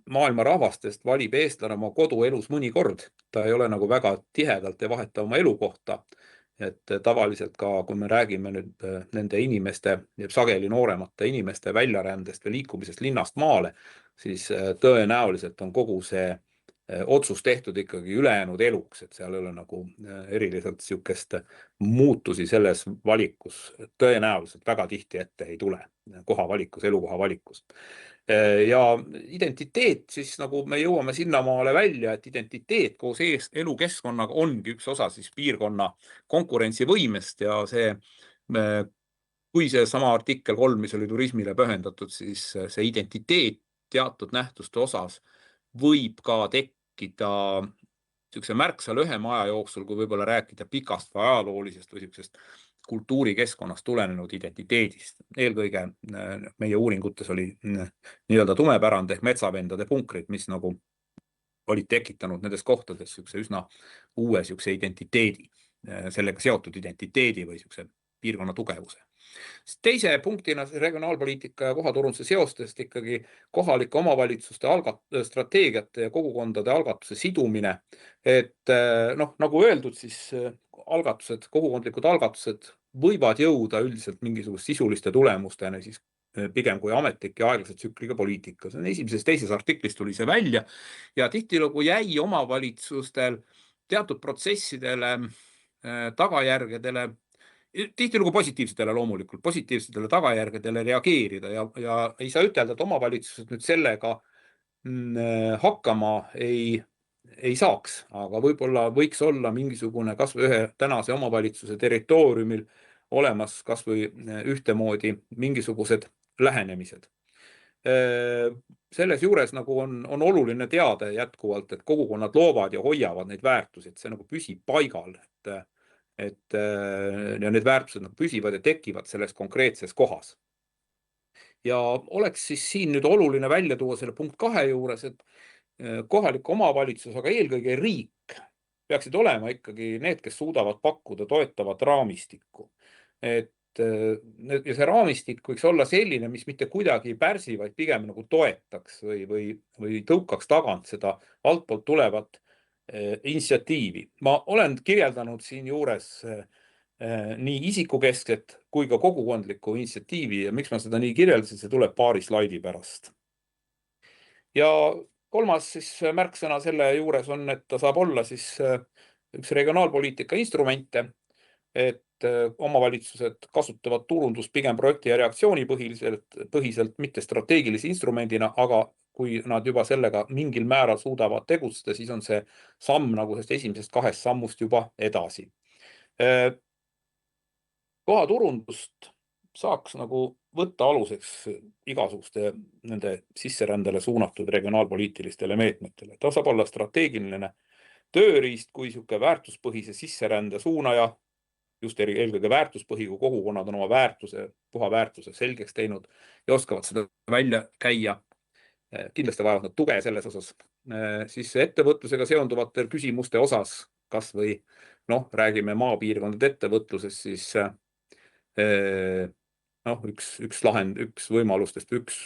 maailma rahvastest valib eestlane oma koduelus mõni kord. Ta ei ole nagu väga tihedalt ja vaheta oma elukohta. Et tavaliselt ka, kui me räägime nüüd nende inimeste ja sageli nooremate inimeste väljarändest või liikumisest linnast maale, siis tõenäoliselt on kogu see otsus tehtud ikkagi ülejäänud eluks, et seal ei ole nagu eriliselt sihukest muutusi selles valikus tõenäoliselt väga tihti ette ei tule, koha valikus, elukoha valikus. Ja identiteet siis nagu me jõuame sinnamaale välja, et identiteet koos elukeskkonnaga ongi üks osa siis piirkonna konkurentsivõimest ja see, kui see sama artikkel 3, mis oli turismile pühendatud, siis see identiteet teatud nähtuste osas võib ka tekkida niisuguse märksa lühema aja jooksul, kui võib-olla rääkida pikast või ajaloolisest või niisugusest kultuurikeskkonnast tulenenud identiteedist. Eelkõige meie uuringutes oli nii-öelda tumepärand ehk metsavendade punkrid, mis nagu olid tekitanud nendes kohtades üsna uue identiteedi, sellega seotud identiteedi või piirkonna tugevuse. Teise punktina regionaalpoliitika ja kohaturunduse seostest ikkagi kohalike omavalitsuste strateegiate ja kogukondade algatuse sidumine. Et nagu öeldud, siis algatused, kogukondlikud algatused võivad jõuda üldiselt mingisugust sisuliste tulemustena siis pigem kui ametlik ja aeglase tsükliga poliitika. See on esimeses, teises artiklis tuli see välja ja tihtilugu jäi omavalitsustel teatud protsessidele, tagajärgedele, tihtilugu positiivsetele loomulikult, positiivsetele tagajärgedele reageerida ja ei saa ütelda, et omavalitsused nüüd sellega hakkama ei saaks, aga võib-olla võiks olla mingisugune kas või ühe tänase omavalitsuse territooriumil olemas kas või ühtemoodi mingisugused lähenemised. Selles juures nagu on oluline teada jätkuvalt, et kogukonnad loovad ja hoiavad neid väärtusi, et see nagu püsib paigal, ja need väärtused püsivad ja tekivad selles konkreetses kohas. Ja oleks siis siin nüüd oluline välja tuua selle punkt 2 juures, et kohalik omavalitsus, aga eelkõige riik peaksid olema ikkagi need, kes suudavad pakkuda toetavat raamistikku. Ja see raamistik võiks olla selline, mis mitte kuidagi ei pärsi, vaid pigem nagu toetaks või tõukaks tagant seda altpoolt tulevat initsiatiivi. Ma olen kirjeldanud siin juures nii isikukeskset kui ka kogukondlikku initsiatiivi ja miks ma seda nii kirjeldasin, see tuleb paari slaidi pärast. Ja kolmas siis märksõna selle juures on, et ta saab olla siis üks regionaalpoliitika instrumente, et omavalitsused kasutavad turundust pigem projekti ja reaktsiooni põhiselt, mitte strateegilise instrumendina, aga kui nad juba sellega mingil määral suudavad tegutseda, siis on see samm nagu esimesest 2 sammust juba edasi. Kohaturundust saaks nagu võtta aluseks igasuguste nende sisserändele suunatud regionaalpoliitilistele meetmetele. Ta saab olla strateegiline tööriist kui niisugune väärtuspõhise sisserände suunaja, just eelkõige väärtuspõhi, kui kogukonnad on oma puha väärtuse selgeks teinud ja oskavad seda välja käia. Kindlasti vajavad nad tuge selles osas. Siis ettevõtlusega seonduvate küsimuste osas, kas või räägime maapiirkondade ettevõtlusest, siis üks võimalustest, üks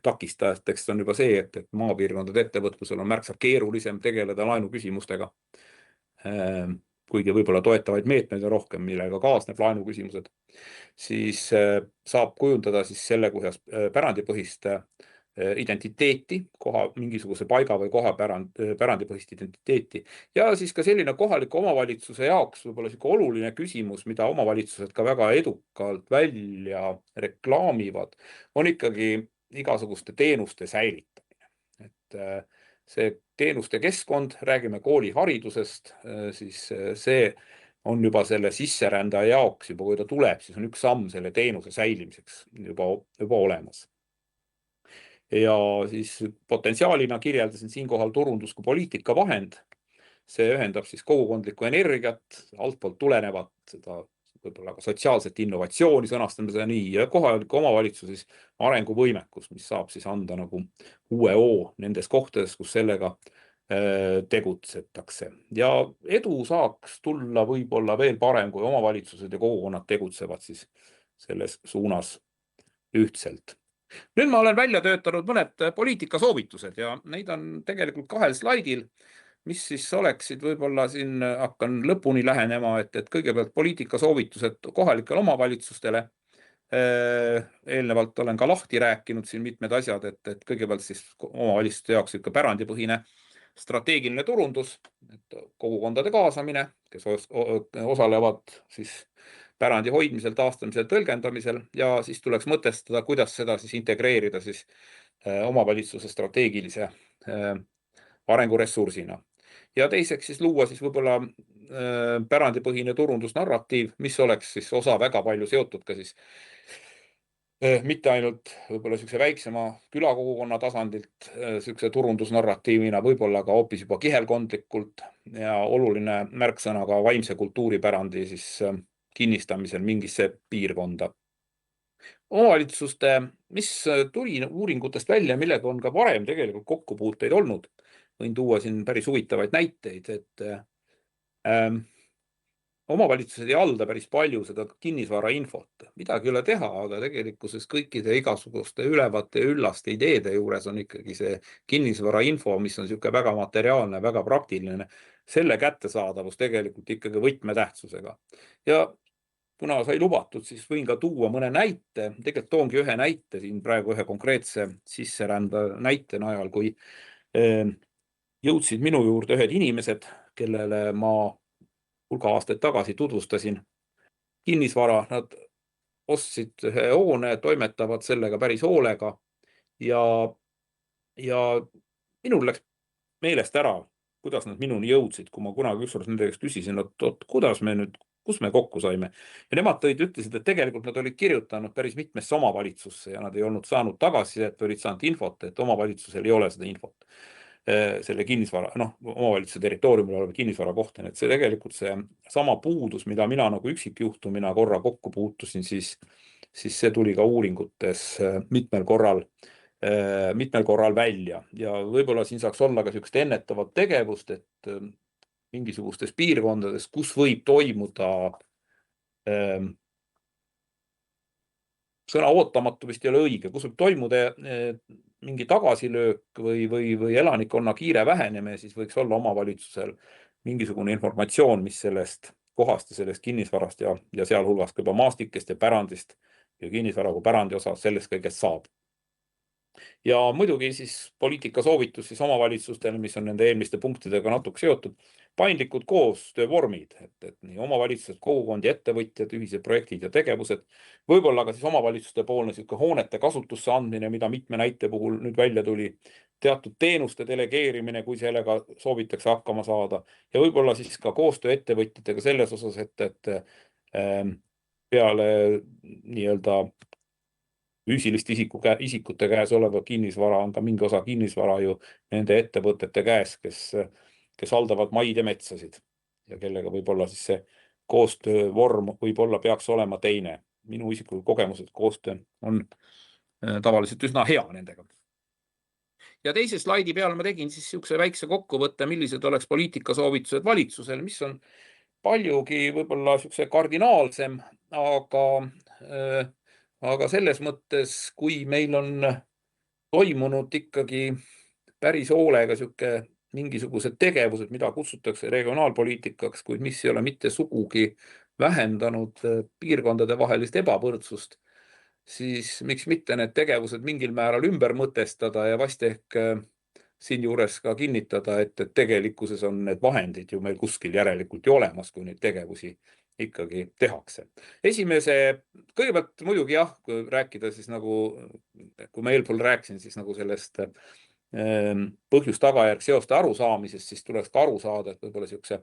takistajateks on juba see, et maapiirkondade ettevõtlusel on märksa keerulisem tegeleda laenu küsimustega. Kuigi võib-olla toetavaid meetmeid on rohkem, millega kaasneb laenu küsimused, siis saab kujundada siis selle kuidas pärandipõhist identiteeti, mingisuguse paiga või koha pärandipõhist identiteeti. Ja siis ka selline kohaliku omavalitsuse jaoks võib-olla oluline küsimus, mida omavalitsused ka väga edukalt välja reklaamivad, on ikkagi igasuguste teenuste säilitamine. Et see teenuste keskkond, räägime kooliharidusest, siis see on juba selle sisserändaja jaoks, juba kui ta tuleb, siis on üks samm selle teenuse säilimiseks juba olemas. Ja siis potentsiaalina kirjeldasin siinkohal turundus kui poliitika vahend. See ühendab siis kogukondlikku energiat, altpoolt tulenevat, seda võib-olla ka sotsiaalset innovatsiooni, sõnastame seda nii, ja kohaliku omavalitsuses arenguvõimekus, mis saab siis anda nagu uue O nendes kohtades, kus sellega tegutsetakse. Ja edu saaks tulla võib-olla veel parem, kui omavalitsused ja kogukonnad tegutsevad siis selles suunas ühtselt. Nüüd ma olen välja töötanud mõned poliitikasoovitused ja neid on tegelikult 2 slaidil, mis siis oleksid võib-olla siin hakkan lõpuni lähenema, et kõigepealt poliitikasoovitused kohalikele omavalitsustele. Eelnevalt olen ka lahti rääkinud siin mitmed asjad, et kõigepealt siis omavalitsuste jaoks ikka pärandipõhine strateegiline turundus, kogukondade kaasamine, kes osalevad siis pärandi hoidmisel, taastamisel, tõlgendamisel ja siis tuleks mõtestada, kuidas seda siis integreerida siis omavalitsuse strateegilise arenguressursina. Ja teiseks siis luua siis võib-olla pärandipõhine turundusnarratiiv, mis oleks siis osa väga palju seotud ka siis mitte ainult võib-olla niisuguse väiksema külakogukonna tasandilt niisuguse turundusnarratiivina, võib-olla ka hoopis juba kihelkondlikult ja oluline märksõna ka vaimse kultuuripärandi siis kinnistamisel mingisse piirkonda. Omavalitsuste, mis tuli uuringutest välja, millega on ka varem tegelikult kokkupuuteid olnud, võin tuua siin päris huvitavaid näiteid, et omavalitsused ei halda päris palju seda kinnisvara infot. Midagi ei ole teha, aga tegelikkuses kõikide igasuguste ülevate ja üllaste ideede juures on ikkagi see kinnisvara info, mis on niisugune väga materiaalne, väga praktiline, selle kättesaadavus tegelikult ikkagi võtmetähtsusega. Ja kuna sai lubatud, siis võin ka tuua mõne näite. Tegelikult toongi ühe näite siin praegu ühe konkreetse sisserända näite najal, kui jõudsid minu juurde ühed inimesed, kellele ma hulga aastaid tagasi tutvustasin kinnisvara. Nad ostsid ühe hoone, toimetavad sellega päris hoolega ja minul läks meelest ära, kuidas nad minuni jõudsid, kui ma kunagi ükskord nende käest küsisin, kuidas me nüüd, kus me kokku saime. Ja nemad ütlesid, et tegelikult nad olid kirjutanud päris mitmesse omavalitsusse ja nad ei olnud saanud tagasisidet, olid saanud infot, et omavalitsusel ei ole seda infot selle kinnisvara, omavalitsuse territooriumil oleva kinnisvara kohta. Et see tegelikult see sama puudus, mida mina nagu üksikjuhtumina korra kokku puutusin, siis see tuli ka uuringutes mitmel korral välja. Ja võib-olla siin saaks olla ka niisugust ennetavat tegevust, et mingisugustes piirkondades, kus võib toimuda sõna ootamatu vist ei ole õige, kus võib toimuda mingi tagasilöök või elanikkonna kiire vähenemine, siis võiks olla omavalitsusel mingisugune informatsioon, mis sellest kohast ja sellest kinnisvarast ja sealhulgas ka juba maastikest ja pärandist ja kinnisvara kui pärandi osas sellest kõigest saab. Ja muidugi siis poliitika soovitus siis omavalitsustele, mis on nende eelmiste punktidega natuke seotud, paindlikud koostöövormid, et nii omavalitsused, kogukond ja ettevõtjad, ühised projektid ja tegevused, võib-olla ka siis omavalitsuste poolne niisugune hoonete kasutusse andmine, mida mitme näite puhul nüüd välja tuli, teatud teenuste delegeerimine, kui sellega soovitakse hakkama saada ja võib-olla siis ka koostöö ettevõtjatega selles osas, et peale nii-öelda füüsiliste isikute käes oleva kinnisvara on ka mingi osa kinnisvara ju nende ettevõtete käes, kes haldavad maid ja metsasid ja kellega võib-olla siis see koostöövorm võib-olla peaks olema teine. Minu isiklikud kogemused koostöö on tavaliselt üsna hea nendega. Ja teise slaidi peale ma tegin siis niisuguse väikse kokkuvõtte, millised oleks poliitikasoovitused valitsusel, mis on paljugi võib-olla niisuguse kardinaalsem, aga selles mõttes, kui meil on toimunud ikkagi päris hoolega mingisugused tegevused, mida kutsutakse regionaalpoliitikaks, kuid mis ei ole mitte sugugi vähendanud piirkondade vahelist ebavõrdsust, siis miks mitte need tegevused mingil määral ümber mõtestada ja vast ehk siinjuures ka kinnitada, et tegelikkuses on need vahendid ju meil kuskil järelikult ju olemas, kui neid tegevusi ikkagi tehakse. Kõigepealt muidugi jah, kui rääkida siis nagu, kui ma eelpool rääkisin siis nagu sellest põhjus-tagajärg seoste arusaamisest, siis tuleks ka aru saada, et võib-olla niisuguse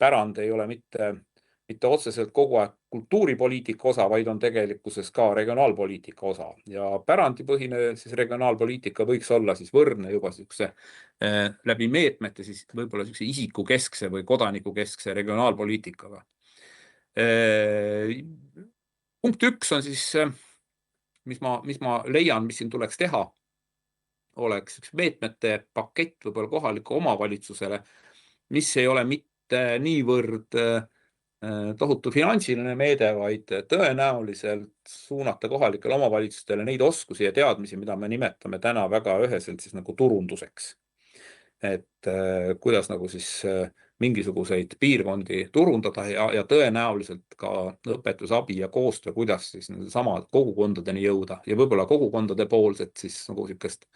pärand ei ole mitte otseselt kogu aeg kultuuripoliitika osa, vaid on tegelikkuses ka regionaalpoliitika osa ja pärandipõhine siis regionaalpoliitika võiks olla siis võrdne juba niisuguse läbi meetmete siis võib-olla niisuguse isikukeskse või kodanikukeskse regionaalpoliitikaga. Punkt 1 on siis, mis ma leian, mis siin tuleks teha, oleks üks meetmete pakett võib-olla kohaliku omavalitsusele, mis ei ole mitte niivõrd tohutu finantsiline meede, vaid tõenäoliselt suunata kohalikele omavalitsustele neid oskusi ja teadmisi, mida me nimetame täna väga üheselt siis nagu turunduseks. Et kuidas nagu siis mingisuguseid piirkondi turundada ja tõenäoliselt ka õpetusabi ja koostöö, kuidas siis sama kogukondadeni jõuda ja võib-olla kogukondade poolset siis nagu niisugust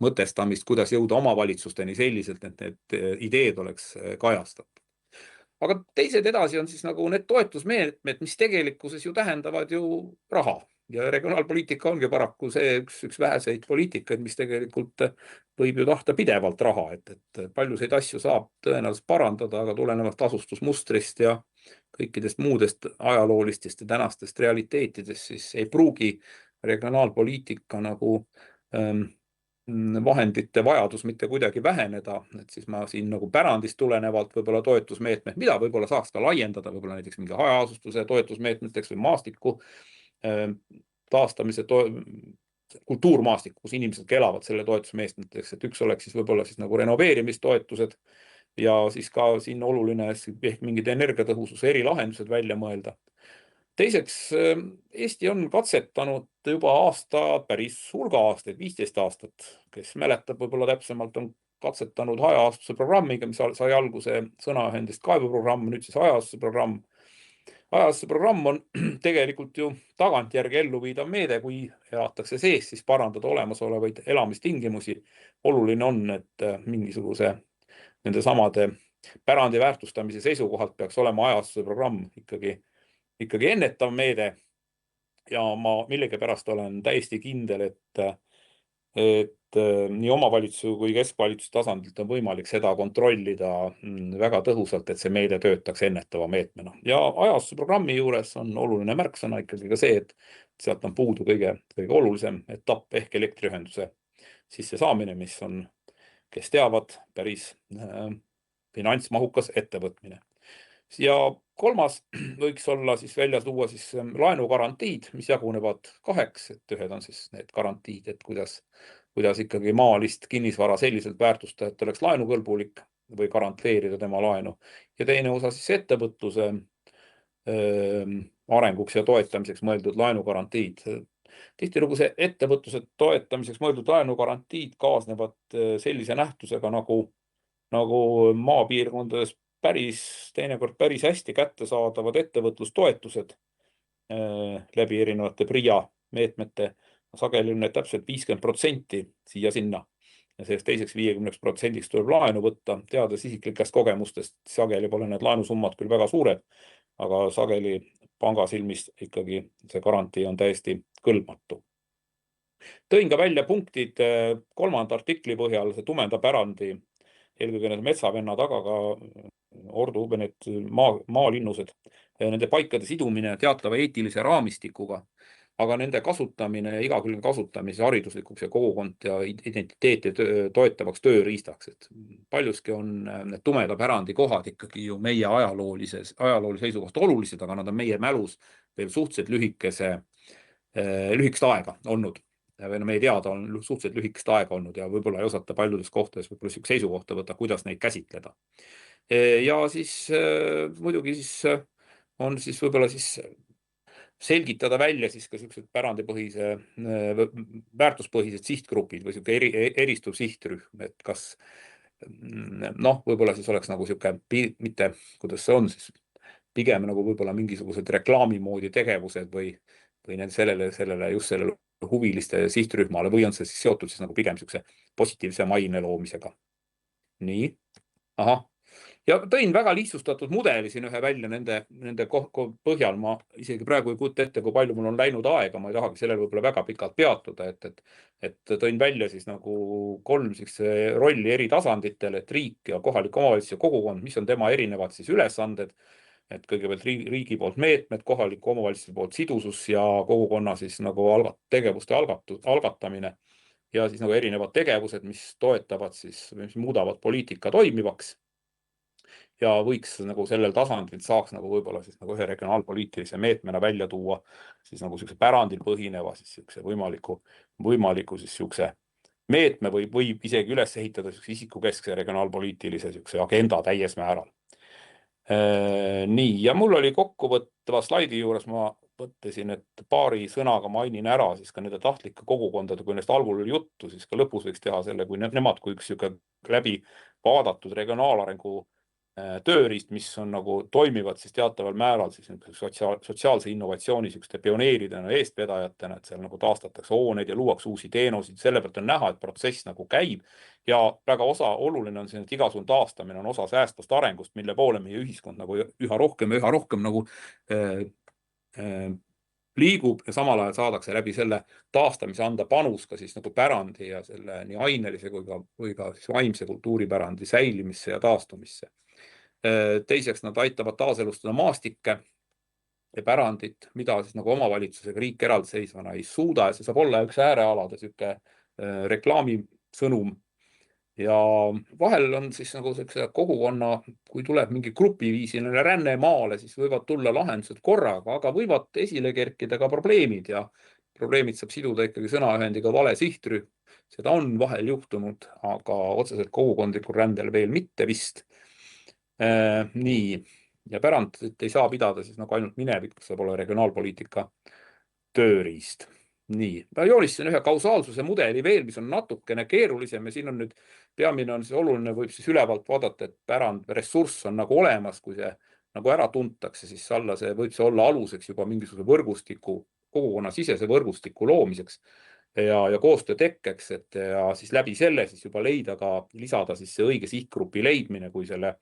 mõtestamist, kuidas jõuda omavalitsusteni selliselt, et need ideed oleks kajastatud. Aga teised edasi on siis nagu need toetusmeetmed, mis tegelikkuses ju tähendavad ju raha. Ja regionaalpoliitika ongi paraku see üks väheseid poliitikaid, mis tegelikult võib ju tahta pidevalt raha, et paljusid asju saab tõenäoliselt parandada, aga tulenevalt asustusmustrist ja kõikidest muudest ajaloolistest ja tänastest realiteetidest, siis ei pruugi regionaalpoliitika nagu vahendite vajadus mitte kuidagi väheneda, et siis ma siin nagu pärandist tulenevalt võib-olla toetusmeetmed, mida võib-olla saaks ka laiendada, võib-olla näiteks mingi hajaasustuse toetusmeetmeteks või maastiku taastamise, kultuurmaastik, kus inimesed elavad selle toetusmeetmeteks, et üks oleks siis võib-olla siis nagu renoveerimistoetused ja siis ka siin oluline ehk mingid energiatõhususe erilahendused välja mõelda. Teiseks, Eesti on katsetanud juba päris hulga aastaid, 15 aastat, kes mäletab võib-olla täpsemalt, on katsetanud hajaastuse programmiga, mis sai alguse sõnaühendist kaevuprogramm, nüüd siis hajaastuse programm. Hajaastuse programm on tegelikult ju tagantjärgi elluviidav meede, kui elatakse sees, siis parandada olemasolevaid elamistingimusi. Oluline on, et mingisuguse nende samade pärandi väärtustamise seisukohalt peaks olema hajaastuse programm ikkagi ennetav meede ja ma millegipärast olen täiesti kindel, et nii omavalitsuse kui keskvalitsuse tasandilt on võimalik seda kontrollida väga tõhusalt, et see meede töötaks ennetava meetmena. Ja hajaastuse programmi juures on oluline märksõna ikkagi ka see, et sealt on puudu kõige olulisem etapp ehk elektriühenduse sisse saamine, mis on, kes teavad, päris finantsmahukas ettevõtmine. Ja kolmas võiks olla siis välja tuua siis laenugarantiid, mis jagunevad kaheks, et ühed on siis need garantiid, et kuidas ikkagi maalist kinnisvara selliselt väärtustada, et oleks laenukõlbulik või garanteerida tema laenu. Ja teine osa siis ettevõtluse arenguks ja toetamiseks mõeldud laenugarantiid. Tihtilugu see ettevõtluse toetamiseks mõeldud laenugarantiid kaasnevad sellise nähtusega nagu maapiirkondades teinekord päris hästi kättesaadavad ettevõtlustoetused läbi erinevate PRIA meetmete. Sageli on need täpselt 50% siia-sinna. Ja sellest teiseks 50% tuleb laenu võtta, teades isiklikest kogemustest. Sageli pole need laenusummad küll väga suured, aga sageli panga silmis ikkagi see garantii on täiesti kõlbmatu. Tõin ka välja punktid 3. artikli põhjal, see tumenda pärandi, eelkõige need metsavennad, aga ka ordu need maalinnused, nende paikade sidumine teatava eetilise raamistikuga, aga nende kasutamine ja igakülgne kasutamise hariduslikuks ja kogukond ja identiteeti toetavaks tööriistaks. Et paljuski on need tumeda pärandi kohad ikkagi ju meie ajaloolise seisukohast olulised, aga nad on meie mälus veel suhteliselt lühikest aega olnud. Või meie teada on suhteliselt lühikest aega olnud ja võib-olla ei osata paljudes kohtades võib-olla seisukohta võtta, kuidas neid käsitleda. Ja siis muidugi siis on siis võib-olla siis selgitada välja siis ka sellised pärandipõhise, väärtuspõhised sihtgrupid või selline eristuv sihtrühm, et kas võib-olla siis oleks nagu selline, mitte kuidas see on siis, pigem nagu võib-olla mingisugused reklaami moodi tegevused või sellele just sellele huviliste sihtrühmale või on see siis seotud siis nagu pigem selline positiivse maine loomisega. Nii, ahah. Ja tõin väga lihtsustatud mudeli siin ühe välja nende põhjal. Ma isegi praegu ei kujuta ette, kui palju mul on läinud aega. Ma ei tahagi sellel võib-olla väga pikalt peatuda, et tõin välja siis nagu 3 rolli eri tasanditel, et riik ja kohalik omavalitsus ja kogukond, mis on tema erinevad siis ülesanded, et kõigepealt riigi poolt meetmed, kohaliku omavalitsuse poolt sidusus ja kogukonna siis nagu tegevuste algatamine ja siis nagu erinevad tegevused, mis toetavad siis, mis muudavad poliitika toimivaks. Ja võiks nagu sellel tasandil saaks nagu võib-olla siis nagu ühe regionaalpoliitilise meetmena välja tuua siis nagu selline pärandil põhineva siis võimaliku siis selline meetme või isegi üles ehitada isikukeskse regionaalpoliitilise agenda täies määral. Nii, ja mul oli kokkuvõttava slaidi juures, ma mõtlesin, et paari sõnaga mainin ära siis ka nende tahtlike kogukondade, kui neist algul oli juttu, siis ka lõpus võiks teha selle, kui nemad kui üks läbi vaadatud regionaalarengu tööriist, mis on nagu toimivad siis teataval määral siis sotsiaalse innovatsiooni pioneeridena, eestvedajatena, et seal nagu taastatakse hooneid ja luuakse uusi teenuseid. Selle pealt on näha, et protsess nagu käib ja väga oluline on siin, et igasugune taastamine on osa säästvast arengust, mille poole meie ühiskond nagu üha rohkem nagu liigub ja samal ajal saadakse läbi selle taastamise anda panus ka siis nagu pärandi ja selle nii ainelise kui ka siis vaimse kultuuripärandi säilimisse ja taastumisse. Teiseks nad aitavad taaselustada maastikke ja pärandit, mida siis nagu omavalitsusega riik eraldiseisvana ei suuda ja see saab olla üks äärealade reklaamisõnum. Ja vahel on siis nagu kogukonna, kui tuleb mingi grupiviisiline ränne maale, siis võivad tulla lahendused korraga, aga võivad esile kerkida ka probleemid ja probleemid saab siduda ikkagi sõnaühendiga vale sihtrühm. Seda on vahel juhtunud, aga otseselt kogukondlikul rändel veel mitte vist. Nii, ja pärandit ei saa pidada siis nagu ainult minevik, saab olla regionaalpoliitika tööriist. Nii, ma joonistasin ühe kausaalsuse mudeli veel, mis on natukene keerulisem ja siin on nüüd peamine on siis oluline, võib siis ülevalt vaadata, et pärand ressurss on nagu olemas, kui see nagu ära tuntakse, siis see võib see olla aluseks juba mingisuguse võrgustiku, kogukonna sisese võrgustiku loomiseks ja koostöö tekkeks, et ja siis läbi selle siis juba lisada siis see õige sihtgrupi leidmine, kui selle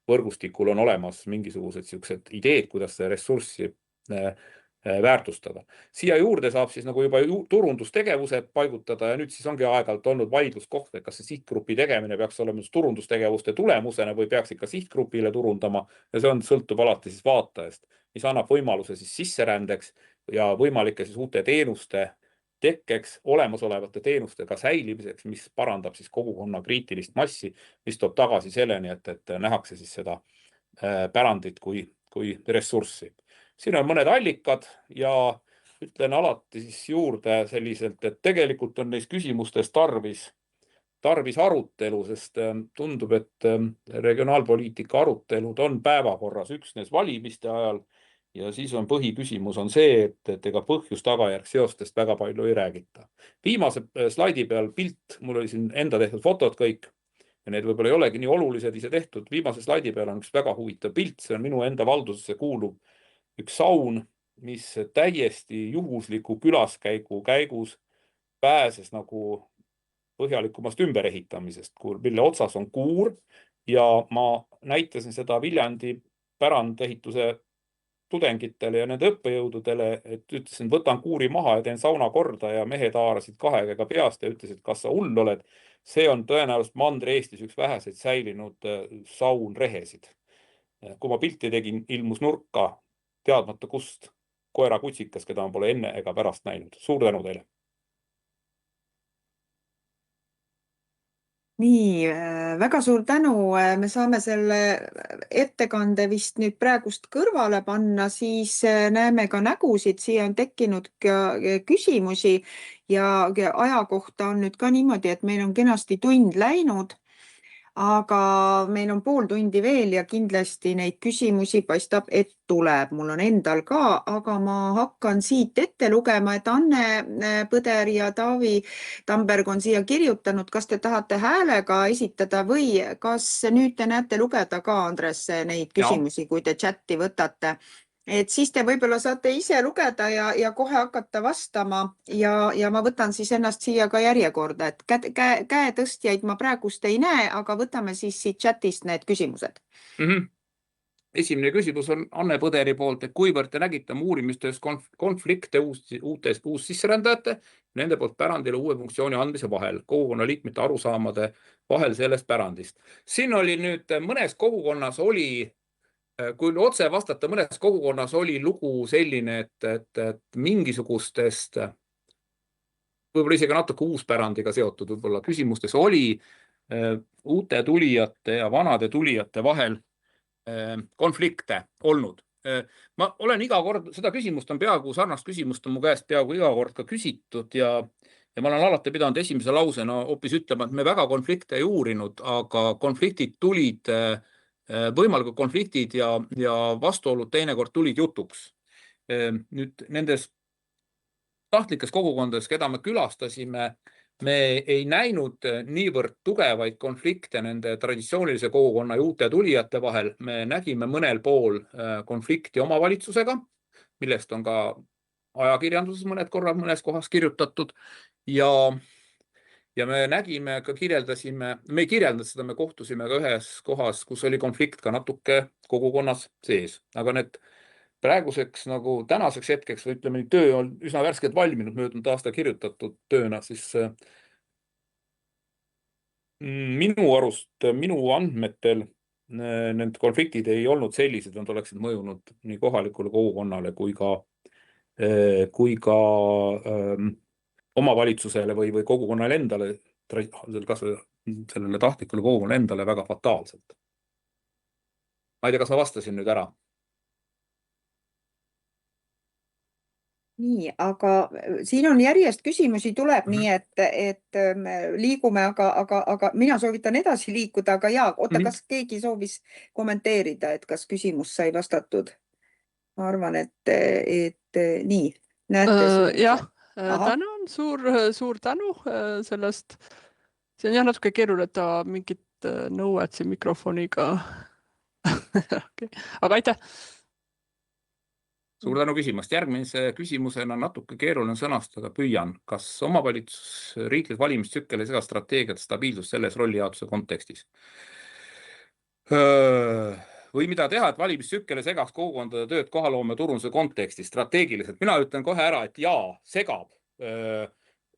võrgustikul on olemas mingisugused siuksed ideed, kuidas see ressurssi väärtustada. Siia juurde saab siis nagu juba turundustegevused paigutada ja nüüd siis ongi aeg-ajalt olnud vaidluskoht, et kas see sihtgrupi tegemine peaks olema turundustegevuste tulemusena või peaks ikka sihtgrupile turundama ja see sõltub alati siis vaatajast, mis annab võimaluse siis sisserändeks ja võimalike siis uute teenuste tekkeks, olemasolevate teenustega säilimiseks, mis parandab siis kogukonna kriitilist massi, mis toob tagasi selleni, et nähakse siis seda pärandit kui ressurssi. Siin on mõned allikad ja ütlen alati siis juurde selliselt, et tegelikult on neis küsimustes tarvis arutelu, sest tundub, et regionaalpoliitika arutelud on päevakorras üksnes valimiste ajal ja siis on põhiküsimus on see, et ega põhjus-tagajärg seostest väga palju ei räägita. Viimase slaidi peal pilt, mul oli siin enda tehtud fotod kõik ja need võib-olla ei olegi nii olulised ise tehtud. Viimase slaidi peal on üks väga huvitav pilt, see on minu enda valdusesse kuuluv üks saun, mis täiesti juhusliku külaskäigu käigus pääses nagu põhjalikumast ümberehitamisest, mille otsas on kuur ja ma näitasin seda Viljandi pärandehituse tudengitele ja nende õppejõududele, et ütlesin, võtan kuuri maha ja teen sauna korda ja mehed haarasid kahe käega peast ja ütlesid, kas sa hull oled. See on tõenäoliselt Mandri-Eestis üks väheseid säilinud saunrehesid. Kui ma pilti tegin, ilmus nurka teadmata kust koera kutsikas, keda ma pole enne ega pärast näinud. Suur tänu teile! Nii, väga suur tänu. Me saame selle ettekande vist nüüd praegust kõrvale panna, siis näeme ka nägusid. Siia on tekkinud ka küsimusi ja aja kohta on nüüd ka niimoodi, et meil on kenasti tund läinud. Aga meil on pool tundi veel ja kindlasti neid küsimusi paistab, et tuleb. Mul on endal ka, aga ma hakkan siit ette lugema, et Anne Põder ja Taavi Tamberg on siia kirjutanud. Kas te tahate häälega esitada või kas nüüd te näete lugeda ka, Andres, neid küsimusi, kui te chatti võtate? Et siis te võib-olla saate ise lugeda ja kohe hakata vastama ja ma võtan siis ennast siia ka järjekorda, et käe tõstjaid ma praegust ei näe, aga võtame siis siit chatist need küsimused. Esimene küsimus on Anne Põderi poolt, et kuivõrd te nägite oma uurimistöös konflikte uussisserändajate, nende poolt pärandile uue funktsiooni andmise vahel, kogukonna liikmete arusaamade vahel sellest pärandist. Siin oli nüüd mõnes kogukonnas kui otse vastata, mõnes kogukonnas oli lugu selline, et mingisugustest, võib-olla isegi natuke uuspärandiga seotud võib-olla küsimustes oli uute tulijate ja vanade tulijate vahel konflikte olnud. Ma olen iga kord, seda küsimust on peaaegu, sarnast küsimust on mu käest peaaegu iga kord ka küsitud ja ma olen alati pidanud esimese lausena hoopis ütlema, et me väga konflikte ei uurinud, aga konfliktid tulid võimalikud konfliktid ja vastuolud teinekord tulid jutuks. Nüüd nendes tahtlikes kogukondades, keda me külastasime, me ei näinud niivõrd tugevaid konflikte nende traditsioonilise kogukonna ja uute tulijate vahel. Me nägime mõnel pool konflikti omavalitsusega, millest on ka ajakirjanduses mõned korrad mõnes kohas kirjutatud. Ja me nägime, ka kirjeldasime, me ei kirjeldanud seda, me kohtusime ka ühes kohas, kus oli konflikt ka natuke kogukonnas sees. Aga need praeguseks nagu tänaseks hetkeks, või ütleme nii, töö on üsna värskelt valminud, möödunud aasta kirjutatud tööna, siis minu arust, minu andmetel need konfliktid ei olnud sellised, nad oleksid mõjunud nii kohalikule kogukonnale kui ka omavalitsusele või kogukonnale endale, kas sellele tahtlikule kogukonnale endale väga fataalselt. Ma ei tea, kas ma vastasin nüüd ära? Nii, aga siin on järjest küsimusi tuleb, nii et me liigume, aga mina soovitan edasi liikuda, aga oota, kas keegi soovis kommenteerida, et kas küsimus sai vastatud? Ma arvan, et nii, näete. Jah, tänan, suur tänu sellest. See on jah natuke keeruline, et ta mingit nõuet siin mikrofoniga. Okay. Aga aitäh. Suur tänu küsimast. Järgmise küsimusena natuke keeruline sõnastada, püüan. Kas omavalitsus riiklik valimistsükkel ei sega strateegiat stabiilsus selles rollijaotuse kontekstis? Või mida teha, et valimistsükkel ei segaks kogukondade tööd kohaloome turunduse kontekstis strateegiliselt? Mina ütlen kohe ära, et segab.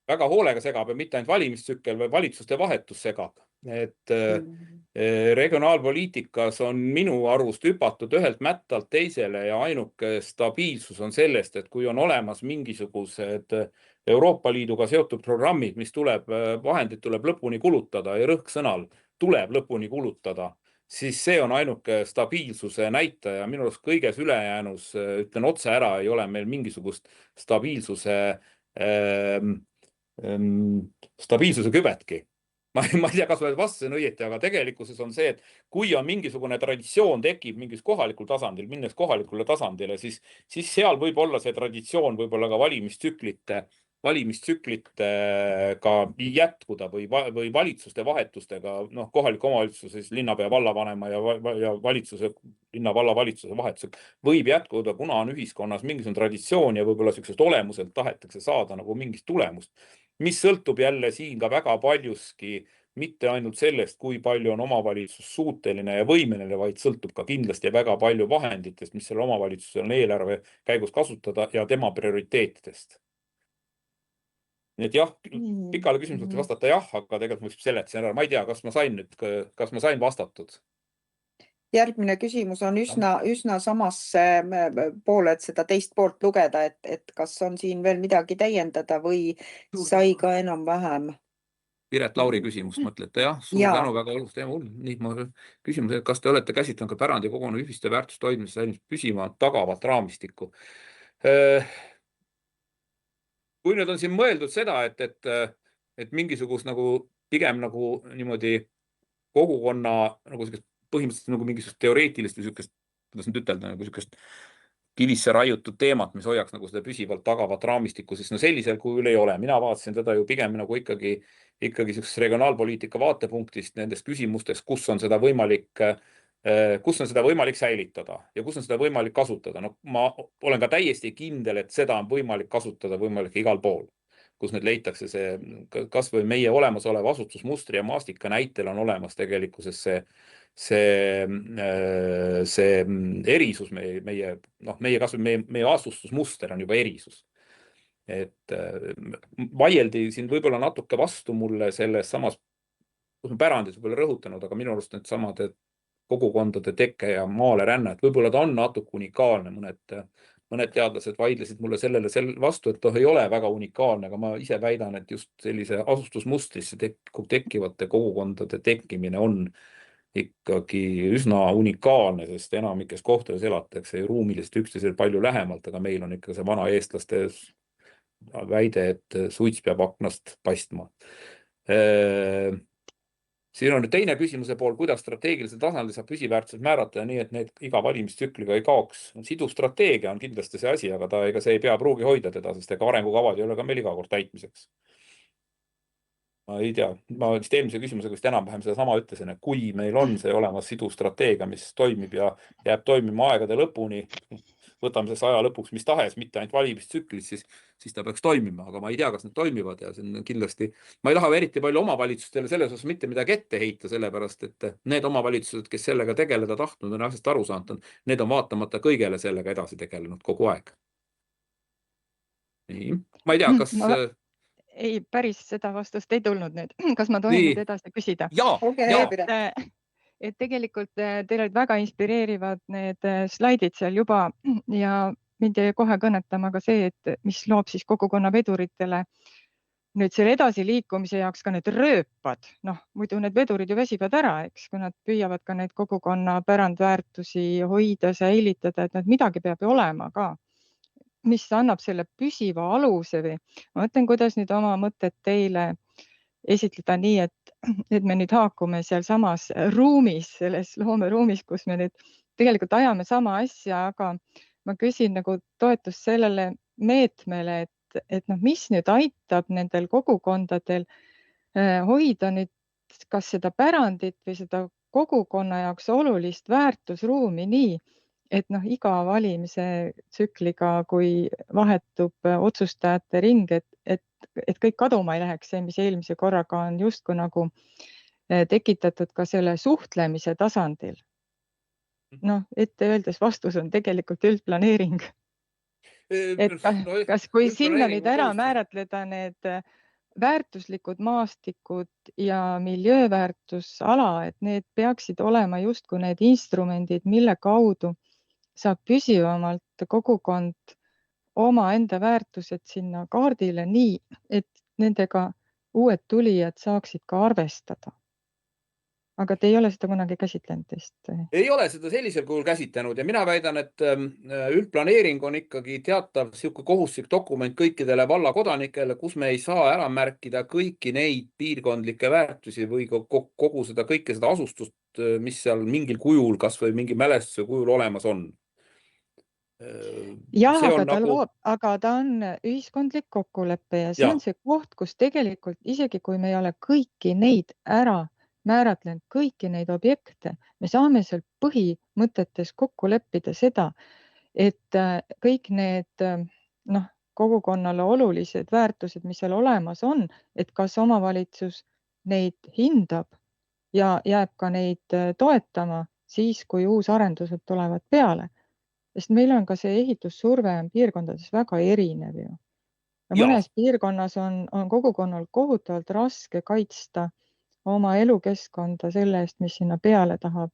Väga hoolega segab ja mitte ainult valimistsükkel, või valitsuste vahetus segab. Et regionaalpoliitikas on minu arust hüpatud ühelt mättalt teisele ja ainuke stabiilsus on sellest, et kui on olemas mingisugused Euroopa Liiduga seotud programmid, mis vahendid tuleb lõpuni kulutada ja rõhksõnal tuleb lõpuni kulutada, siis see on ainuke stabiilsuse näitaja. Minu arust kõiges ülejäänus, ütlen otse ära, ei ole meil mingisugust stabiilsuse küvetki. Ma ei tea, kas ma vastasin õieti, aga tegelikkuses on see, et kui on mingisugune traditsioon tekib mingis kohalikul tasandil, minnes kohalikule tasandile, siis seal võib olla see traditsioon võib-olla ka valimistsüklitega jätkuda või valitsuste vahetustega, kohaliku omavalitsuse, linnapea, vallavanema ja valitsuse, linna-vallavalitsuse vahetusega võib jätkuda, kuna on ühiskonnas mingisugune traditsioon ja võib-olla sellisest olemuselt tahetakse saada nagu mingist tulemust, mis sõltub jälle siin ka väga paljuski mitte ainult sellest, kui palju on omavalitsus suuteline ja võimeline, vaid sõltub ka kindlasti väga palju vahenditest, mis selle omavalitsusel on eelarve käigus kasutada ja tema prioriteetidest. Nii et jah, pikale küsimusele vastata jah, aga tegelikult ma seletasin ära. Ma ei tea, kas ma sain vastatud. Järgmine küsimus on üsna samasse poole, et seda teist poolt lugeda, et kas on siin veel midagi täiendada või sai ka enam-vähem. Piret Lauri küsimus, mõtlete jah? Suur tänu, väga olulist teema. Nii, küsimus, kas te olete käsitlenud ka pärandi kogukonna ühiste väärtuste toimumise püsima tagavat raamistikku? Kui nüüd on siin mõeldud seda, et mingisugust pigem niimoodi kogukonna põhimõtteliselt mingisugust teoreetilist või sükest, kuidas nüüd ütelda, sükest kivisse raiutud teemat, mis hoiaks seda püsivalt tagavat raamistikku, siis sellisel kujul ei ole. Mina vaatasin teda ju pigem ikkagi regionaalpoliitika vaatepunktist nendes küsimustes, kus on seda võimalik säilitada ja kus on seda võimalik kasutada. Ma olen ka täiesti kindel, et seda on võimalik kasutada igal pool, kus nüüd leitakse see, kas või meie olemasolev asutusmustri ja maastika näitel on olemas tegelikkuses see erisus meie asustusmuster on juba erisus. Et vaieldi siin võib-olla natuke vastu mulle selles samas, kus ma pärandis võib-olla rõhutanud, aga minu arust need samade kogukondade tekke ja maale ränne, et võib-olla ta on natuke unikaalne. Mõned teadlased vaidlesid mulle sellele vastu, et ei ole väga unikaalne, aga ma ise väidan, et just sellise asustusmustrisse tekkivate kogukondade tekkimine on ikkagi üsna unikaalne, sest enamikes kohtades elatakse ruumiliselt üksteisele palju lähemalt, aga meil on ikka see vana eestlaste väide, et suits peab aknast paistma. Siin on nüüd teine küsimuse pool, kuidas strateegilisel tasandil saab püsiväärtused määrata nii, et need iga valimistsükliga ei kaoks. Sidustrateegia on kindlasti see asi, aga see ei pea pruugi hoida teda, sest ega arengukavad ei ole ka meil iga kord täitmiseks. ma ei tea, ma vist eelmise küsimusega vist enam-vähem sedasama ütlesin, et kui meil on see olemas siduv strateegia, mis toimib ja jääb toimima aegade lõpuni, võtame sellest aja lõpuks mis tahes, mitte ainult valimistsüklis, siis ta peaks toimima, aga ma ei tea, kas need toimivad ja see on kindlasti, ma ei taha eriti palju omavalitsustele selles osas mitte midagi ette heita, sellepärast et need omavalitsused, kes sellega tegeleda tahtnud on asjast aru saanud, need on vaatamata kõigele sellega edasi tegelenud kogu aeg. Nii, ma ei tea, kas... Ei, päris seda vastust ei tulnud nüüd. Kas ma tohin nüüd edasi küsida? Et tegelikult teil olid väga inspireerivad need slaidid seal juba ja mind jäi kohe kõnetama ka see, et mis loob siis kogukonna veduritele nüüd selle edasiliikumise jaoks ka need rööpad. Noh, muidu need vedurid ju väsivad ära, eks, kui nad püüavad ka neid kogukonna pärandväärtusi hoida, säilitada, et midagi peab ju olema ka, mis annab selle püsiva aluse või ma mõtlen, kuidas nüüd oma mõtted teile esitleda nii, et me nüüd haakume seal samas ruumis, selles loomeruumis, kus me nüüd tegelikult ajame sama asja, aga ma küsin nagu toetust sellele meetmele, et mis nüüd aitab nendel kogukondadel hoida nüüd kas seda pärandit või seda kogukonna jaoks olulist väärtusruumi nii, et iga valimise tsükliga, kui vahetub otsustajate ring, et kõik kaduma ei läheks see, mis eelmise korraga on justkui nagu tekitatud ka selle suhtlemise tasandil. Ette öeldes vastus on tegelikult üldplaneering. Et kas kui sinna nüüd ära määratleda need väärtuslikud maastikud ja miljööväärtusala, et need peaksid olema justkui need instrumendid, mille kaudu saab püsivamalt kogukond oma enda väärtused sinna kaardile nii, et nendega uued tulijad saaksid ka arvestada. Aga te ei ole seda kunagi käsitlenud teist? Ei ole seda sellisel kujul käsitlenud ja mina väidan, et üldplaneering on ikkagi teatav kohustuslik dokument kõikidele vallakodanikele, kus me ei saa ära märkida kõiki neid piirkondlikke väärtusi või kogu seda kõike seda asustust, mis seal mingil kujul, kas või mingi mälestuse kujul olemas on. Jah, aga ta on ühiskondlik kokkulepe ja see on see koht, kus tegelikult isegi kui me ei ole kõiki neid ära määratlenud, kõiki neid objekte, me saame seal põhimõtetes kokku leppida seda, et kõik need kogukonnale olulised väärtused, mis seal olemas on, et kas omavalitsus neid hindab ja jääb ka neid toetama siis, kui uusarendused tulevad peale. Sest meil on ka see ehitussurve on piirkondades väga erinev ju. Ja mõnes piirkonnas on kogukonnal kohutavalt raske kaitsta oma elukeskkonda selle eest, mis sinna peale tahab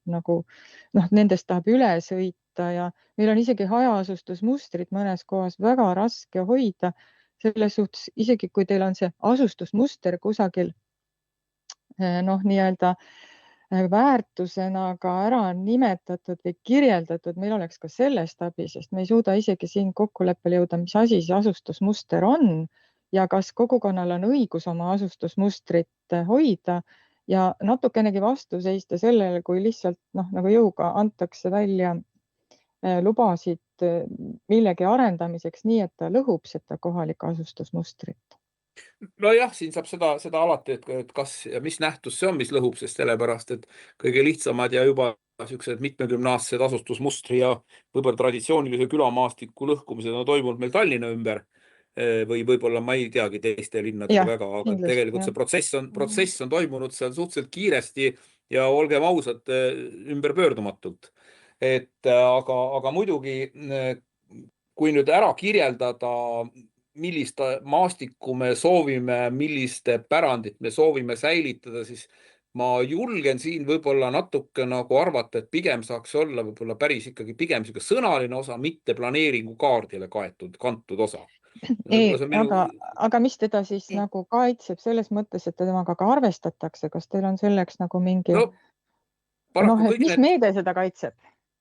nendest tahab üle sõita ja meil on isegi hajaasustusmustrid mõnes kohas väga raske hoida. Selles suhtes, isegi kui teil on see asustusmuster kusagil nii-öelda väärtusena ka ära nimetatud või kirjeldatud, meil oleks ka sellest abi, sest me ei suuda isegi siin kokkuleppele jõuda, mis asi see asustusmuster on ja kas kogukonnal on õigus oma asustusmustrit hoida ja natukenegi vastu seista sellele, kui lihtsalt nagu jõuga antakse välja lubasid millegi arendamiseks nii, et ta lõhub seda kohalike asustusmustrit. Nojah, siin saab seda alati, et kas ja mis nähtus see on, mis lõhub, sest sellepärast, et kõige lihtsamad ja juba sellised mitmekümneaastased asustusmustri ja võib-olla traditsioonilise külamaastiku lõhkumised on toimunud meil Tallinna ümber või võib-olla ma ei teagi teiste linnadega väga, aga tegelikult see protsess on toimunud seal suhteliselt kiiresti ja olgem ausad, ümberpöördumatult. Aga muidugi, kui nüüd ära kirjeldada, millist maastikku me soovime, milliste pärandit me soovime säilitada, siis ma julgen siin võib-olla natuke nagu arvata, et pigem saaks olla võib-olla päris ikkagi pigem sõnaline osa, mitte planeeringu kaardile kantud osa. Aga mis teda siis nagu kaitseb selles mõttes, et temaga ka arvestatakse, kas teil on selleks nagu mingi mis meede seda kaitseb?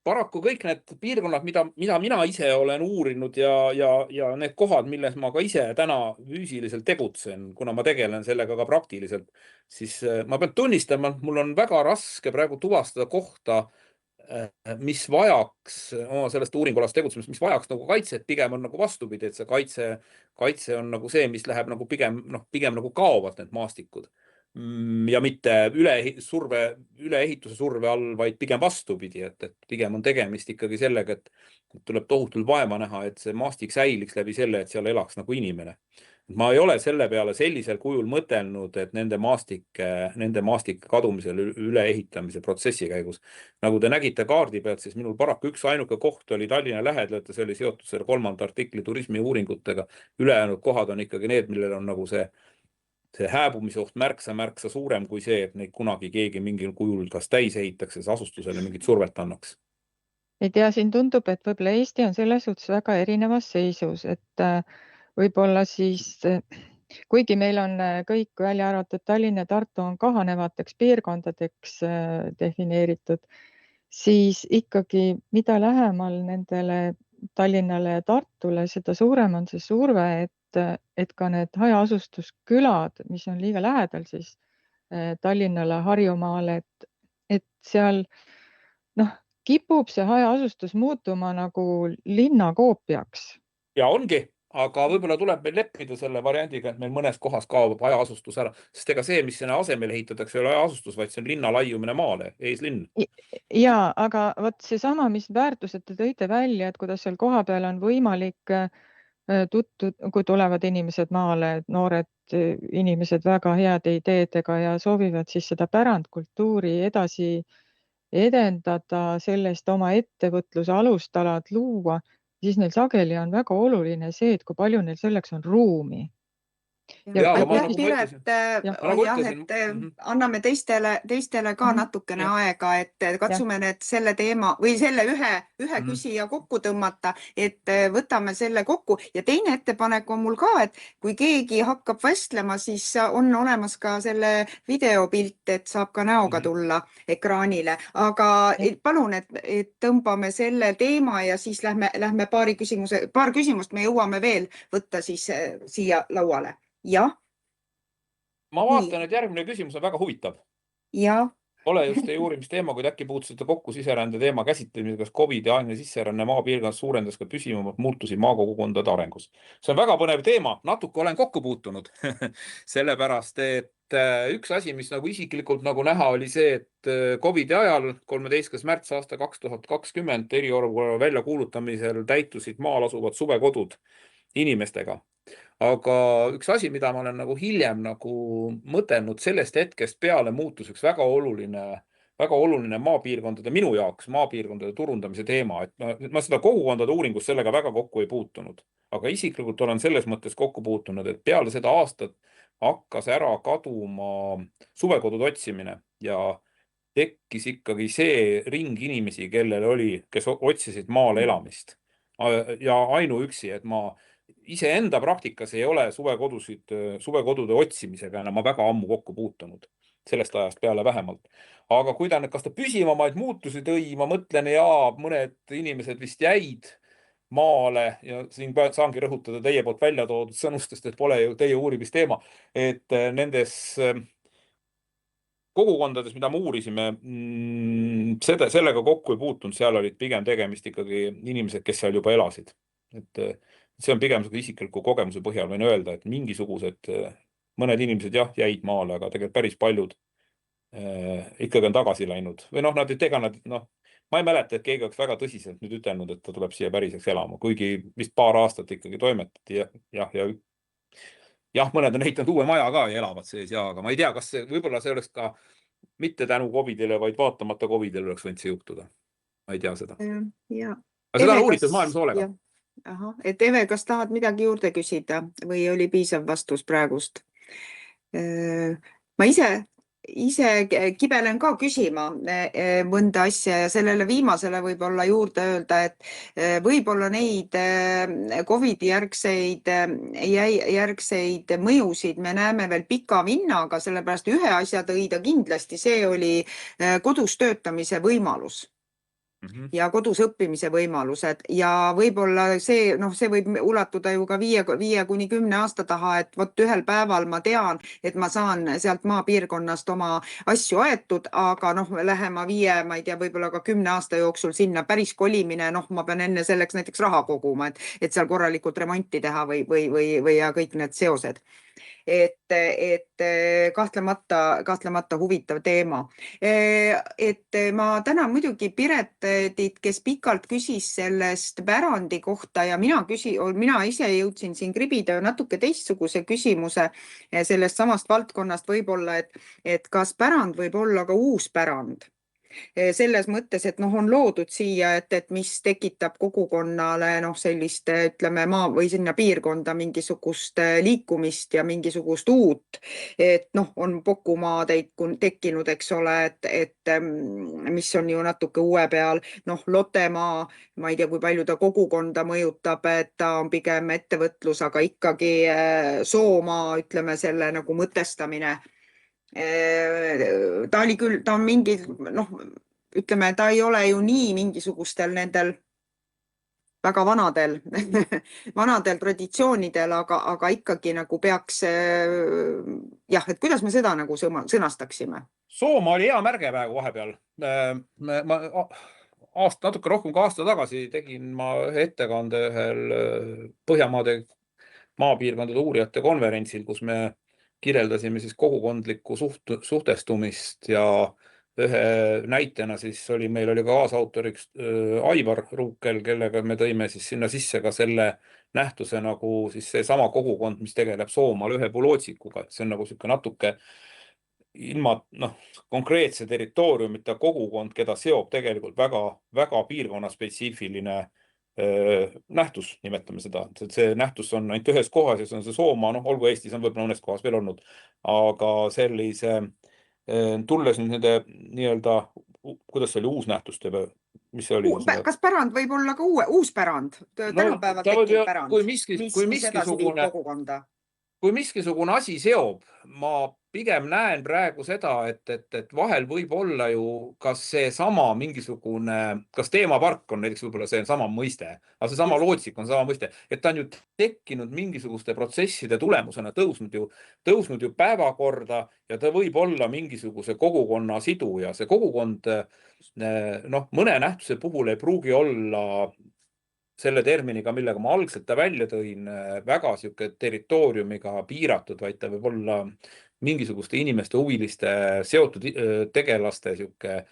Paraku kõik need piirkonnad, mida mina ise olen uurinud ja need kohad, milles ma ka ise täna füüsiliselt tegutsen, kuna ma tegelen sellega ka praktiliselt, siis ma pean tunnistama, et mul on väga raske praegu tuvastada kohta, mis vajaks sellest uuringulast tegutsemist, mis vajaks nagu kaitset, pigem on nagu vastupidi, et see kaitse on nagu see, mis läheb nagu pigem nagu kaovad need maastikud. ja mitte üleehituse surve all, vaid pigem vastupidi, et pigem on tegemist ikkagi sellega, et tuleb tohutult vaeva näha, et see maastik säiliks läbi selle, et seal elaks nagu inimene. Ma ei ole selle peale sellisel kujul mõtelnud, et nende maastike kadumisel üleehitamise protsessi käigus. Nagu te nägite kaardi pealt, siis minul paraku üks ainuke koht oli Tallinna lähedal, see oli seotud selle 3. artikli turismiuuringutega. Ülejäänud kohad on ikkagi need, millel on nagu see hääbumisoht märksa suurem kui see, et neid kunagi keegi mingil kujul kas täis ehitaks ja asustusele mingit survet annaks. Ei tea, siin tundub, et võib-olla Eesti on selles suhtes väga erinevas seisus, et võib-olla siis, kuigi meil on kõik välja arvatud Tallinn ja Tartu on kahanevateks piirkondadeks defineeritud, siis ikkagi mida lähemal nendele Tallinnale ja Tartule, seda suurem on see surve, et ka need hajaasustuskülad, mis on liiga lähedal siis Tallinnale, Harjumaale, et seal kipub see hajaasustus muutuma nagu linnakoopiaks. Ja ongi, aga võib-olla tuleb meil leppida selle variandiga, et meil mõnes kohas kaob hajaasustus ära, sest ega see, mis sinna asemele ehitatakse, ei ole hajaasustus, vaid see on linna laiumine maale, eeslinn. Ja, aga vot seesama, mis väärtused te tõite välja, et kuidas seal koha peal on võimalik kui tulevad inimesed maale, noored inimesed väga heade ideedega ja soovivad siis seda pärandkultuuri edasi edendada, sellest oma ettevõtluse alustalad luua, siis neil sageli on väga oluline see, et kui palju neil selleks on ruumi. Aitäh, Piret, et anname teistele ka natukene aega, et katsume selle teema või selle ühe küsija kokku tõmmata, et võtame selle kokku. Ja teine ettepanek on mul ka, et kui keegi hakkab vestlema, siis on olemas ka selle videopilt, et saab ka näoga tulla ekraanile. Aga palun, et tõmbame selle teema ja siis lähme paar küsimust me jõuame veel võtta siis siia lauale. Ja. Ma vaatan, et järgmine küsimus on väga huvitav. Ja. Ole just teie uurimisteema, kui äkki puutusite kokku siserände teema käsitlemisega, kas COVID-aegne sisseränne maapiirkonnas suurendas ka püsivamat muutusi maakogukondade arengus. See on väga põnev teema, natuke olen kokku puutunud. Sellepärast, et üks asi, mis nagu isiklikult nagu näha oli see, et COVID-i ajal 13. märts aasta 2020 eriolukorra väljakuulutamisel täitusid maal asuvad suvekodud inimestega. Aga üks asi, mida ma olen nagu hiljem nagu mõtelnud sellest hetkest peale muutuseks väga oluline maapiirkondade, minu jaoks maapiirkondade turundamise teema, et ma seda kogukondade uuringust sellega väga kokku ei puutunud, aga isiklikult olen selles mõttes kokku puutunud, et peale seda aastat hakkas ära kaduma suvekodude otsimine ja tekkis ikkagi see ring inimesi, kes otsisid maale elamist ja ainuüksi, et ma iseenda praktikas ei ole suvekodude otsimisega enam väga ammu kokku puutunud, sellest ajast peale vähemalt. Aga kas ta püsivamaid muutusi tõi, ma mõtlen, mõned inimesed vist jäid maale ja siin saangi rõhutada teie poolt välja toodud sõnustest, et pole ju teie uurimisteema, et nendes kogukondades, mida me uurisime, sellega kokku ei puutunud, seal olid pigem tegemist ikkagi inimesed, kes seal juba elasid. Et see on pigem isikliku kogemuse põhjal võin öelda, et mingisugused mõned inimesed jäid maale, aga tegelikult päris paljud ikkagi on tagasi läinud. Või ma ei mäleta, et keegi oleks väga tõsiselt nüüd ütelnud, et ta tuleb siia päriseks elama, kuigi vist paar aastat ikkagi toimetati ja mõned on ehitanud uue maja ka ja elavad sees aga ma ei tea, kas võib-olla see oleks ka mitte tänu COVID-ile, vaid vaatamata COVID-ile oleks võinud see juhtuda. Ma ei tea seda. Aga seda on uuritud maailmas hoolega. Aha, et Eve, kas tahad midagi juurde küsida või oli piisav vastus praegust? Ma ise kibelen ka küsima mõnda asja ja sellele viimasele võib-olla juurde öelda, et võib-olla neid COVID-i järgseid mõjusid me näeme veel pika vinnaga, sellepärast ühe asja tõi ta kindlasti, see oli kodus töötamise võimalus. Ja kodus õppimise võimalused ja võib-olla see võib ulatuda ju ka 5 kuni 10 aasta taha, et vot ühel päeval ma tean, et ma saan sealt maapiirkonnast oma asju aetud, aga lähema 5, ma ei tea, võib-olla ka 10 aasta jooksul sinna päris kolimine, ma pean enne selleks näiteks raha koguma, et seal korralikult remonti teha või ja kõik need seosed. et kahtlemata huvitav teema. Et ma tänan muidugi Piretit, kes pikalt küsis sellest pärandi kohta ja mina ise jõudsin siin kribida natuke teistsuguse küsimuse sellest samast valdkonnast võib-olla, et kas pärand võib olla ka uus pärand. Selles mõttes, et on loodud siia, et mis tekitab kogukonnale sellist, ütleme, või sinna piirkonda mingisugust liikumist ja mingisugust uut, et on Pokumaa tekkinud, eks ole, et mis on ju natuke uue peal, Lottemaa, ma ei tea, kui palju ta kogukonda mõjutab, et ta on pigem ettevõtlus, aga ikkagi Soomaa, ütleme, selle nagu mõtestamine. Ta oli küll, ta on mingi, ütleme, ta ei ole ju nii mingisugustel nendel väga vanadel traditsioonidel, aga ikkagi nagu peaks, jah, et kuidas me seda nagu sõnastaksime? Soomaa oli hea märge praegu vahepeal. Natuke rohkem kui aasta tagasi tegin ma ühe ettekande ühel Põhjamaade maapiirkondade uurijate konverentsil, kus me kirjeldasime siis kogukondlikku suhtestumist ja ühe näitena siis meil oli ka kaasautoriks Aivar Ruukel, kellega me tõime siis sinna sisse ka selle nähtuse nagu siis see sama kogukond, mis tegeleb Soomaal ühe Polootsikuga. See on nagu siuke natuke ilma konkreetse territooriumita kogukond, keda seob tegelikult väga piirkonnaspetsiifiline nähtus, nimetame seda. See nähtus on ainult ühes kohas ja see on see Soomaa, olgu Eestis on võib-olla mõnes kohas veel olnud, aga sellise, tulles nüüd nende nii-öelda, kuidas see oli uus nähtus teeb? Mis see oli? Kas pärand võib olla ka uus pärand? Tänapäeval tekib pärand, mis edasi viib kogukonda? Kui miskisugune asi seob, ma pigem näen praegu seda, et vahel võib olla ju kas see sama mingisugune, kas teemapark on näiteks võib-olla see sama mõiste, aga see sama lootsik on sama mõiste, et ta on ju tekkinud mingisuguste protsesside tulemusena tõusnud ju päevakorda ja ta võib olla mingisuguse kogukonna siduja. See kogukond, mõne nähtuse puhul ei pruugi olla selle terminiga, millega ma algselt ta välja tõin, väga siuke territooriumiga piiratud, vaid ta võib olla mingisuguste inimeste, huviliste, seotud tegelaste siuke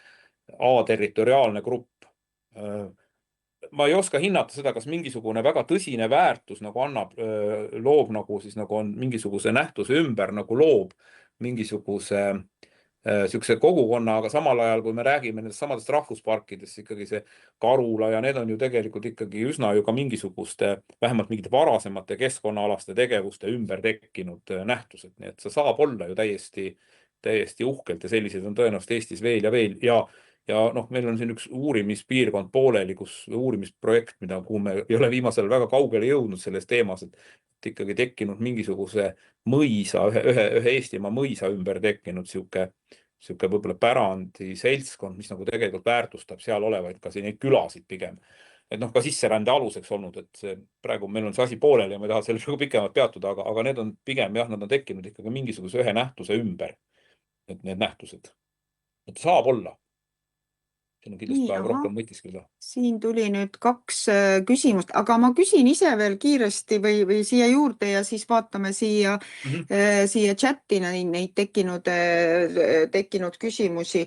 A-territoriaalne grupp. Ma ei oska hinnata seda, kas mingisugune väga tõsine väärtus nagu loob nagu siis nagu on mingisuguse nähtuse ümber nagu loob mingisuguse siukse kogukonna, aga samal ajal, kui me räägime nendest samadest rahvusparkidest, ikkagi see Karula ja need on ju tegelikult ikkagi üsna ju ka mingisuguste, vähemalt mingite varasemate keskkonnaalaste tegevuste ümber tekkinud nähtused. Nii et see saab olla ju täiesti uhkelt ja selliseid on tõenäoliselt Eestis veel ja veel. Ja meil on siin üks uurimispiirkond pooleli, uurimisprojekt, kuhu me ei ole viimasel väga kaugele jõudnud selles teemas, et ikkagi tekkinud mingisuguse mõisa, ühe Eestimaa mõisa ümber tekkinud siuke võib-olla pärandi seltskond, mis nagu tegelikult väärtustab seal olevaid ka neid külasid pigem. Et ka sisserände aluseks olnud, et praegu meil on see asi pooleli ja ma ei taha selle pikemalt peatuda, aga need on pigem jah, nad on tekkinud ikkagi mingisuguse ühe nähtuse ümber. Et need nähtused. Et saab olla. Siin on kindlasti praegu rohkem mõtiskeda. Siin tuli nüüd 2 küsimust, aga ma küsin ise veel kiiresti või siia juurde ja siis vaatame siia chati neid tekkinud küsimusi.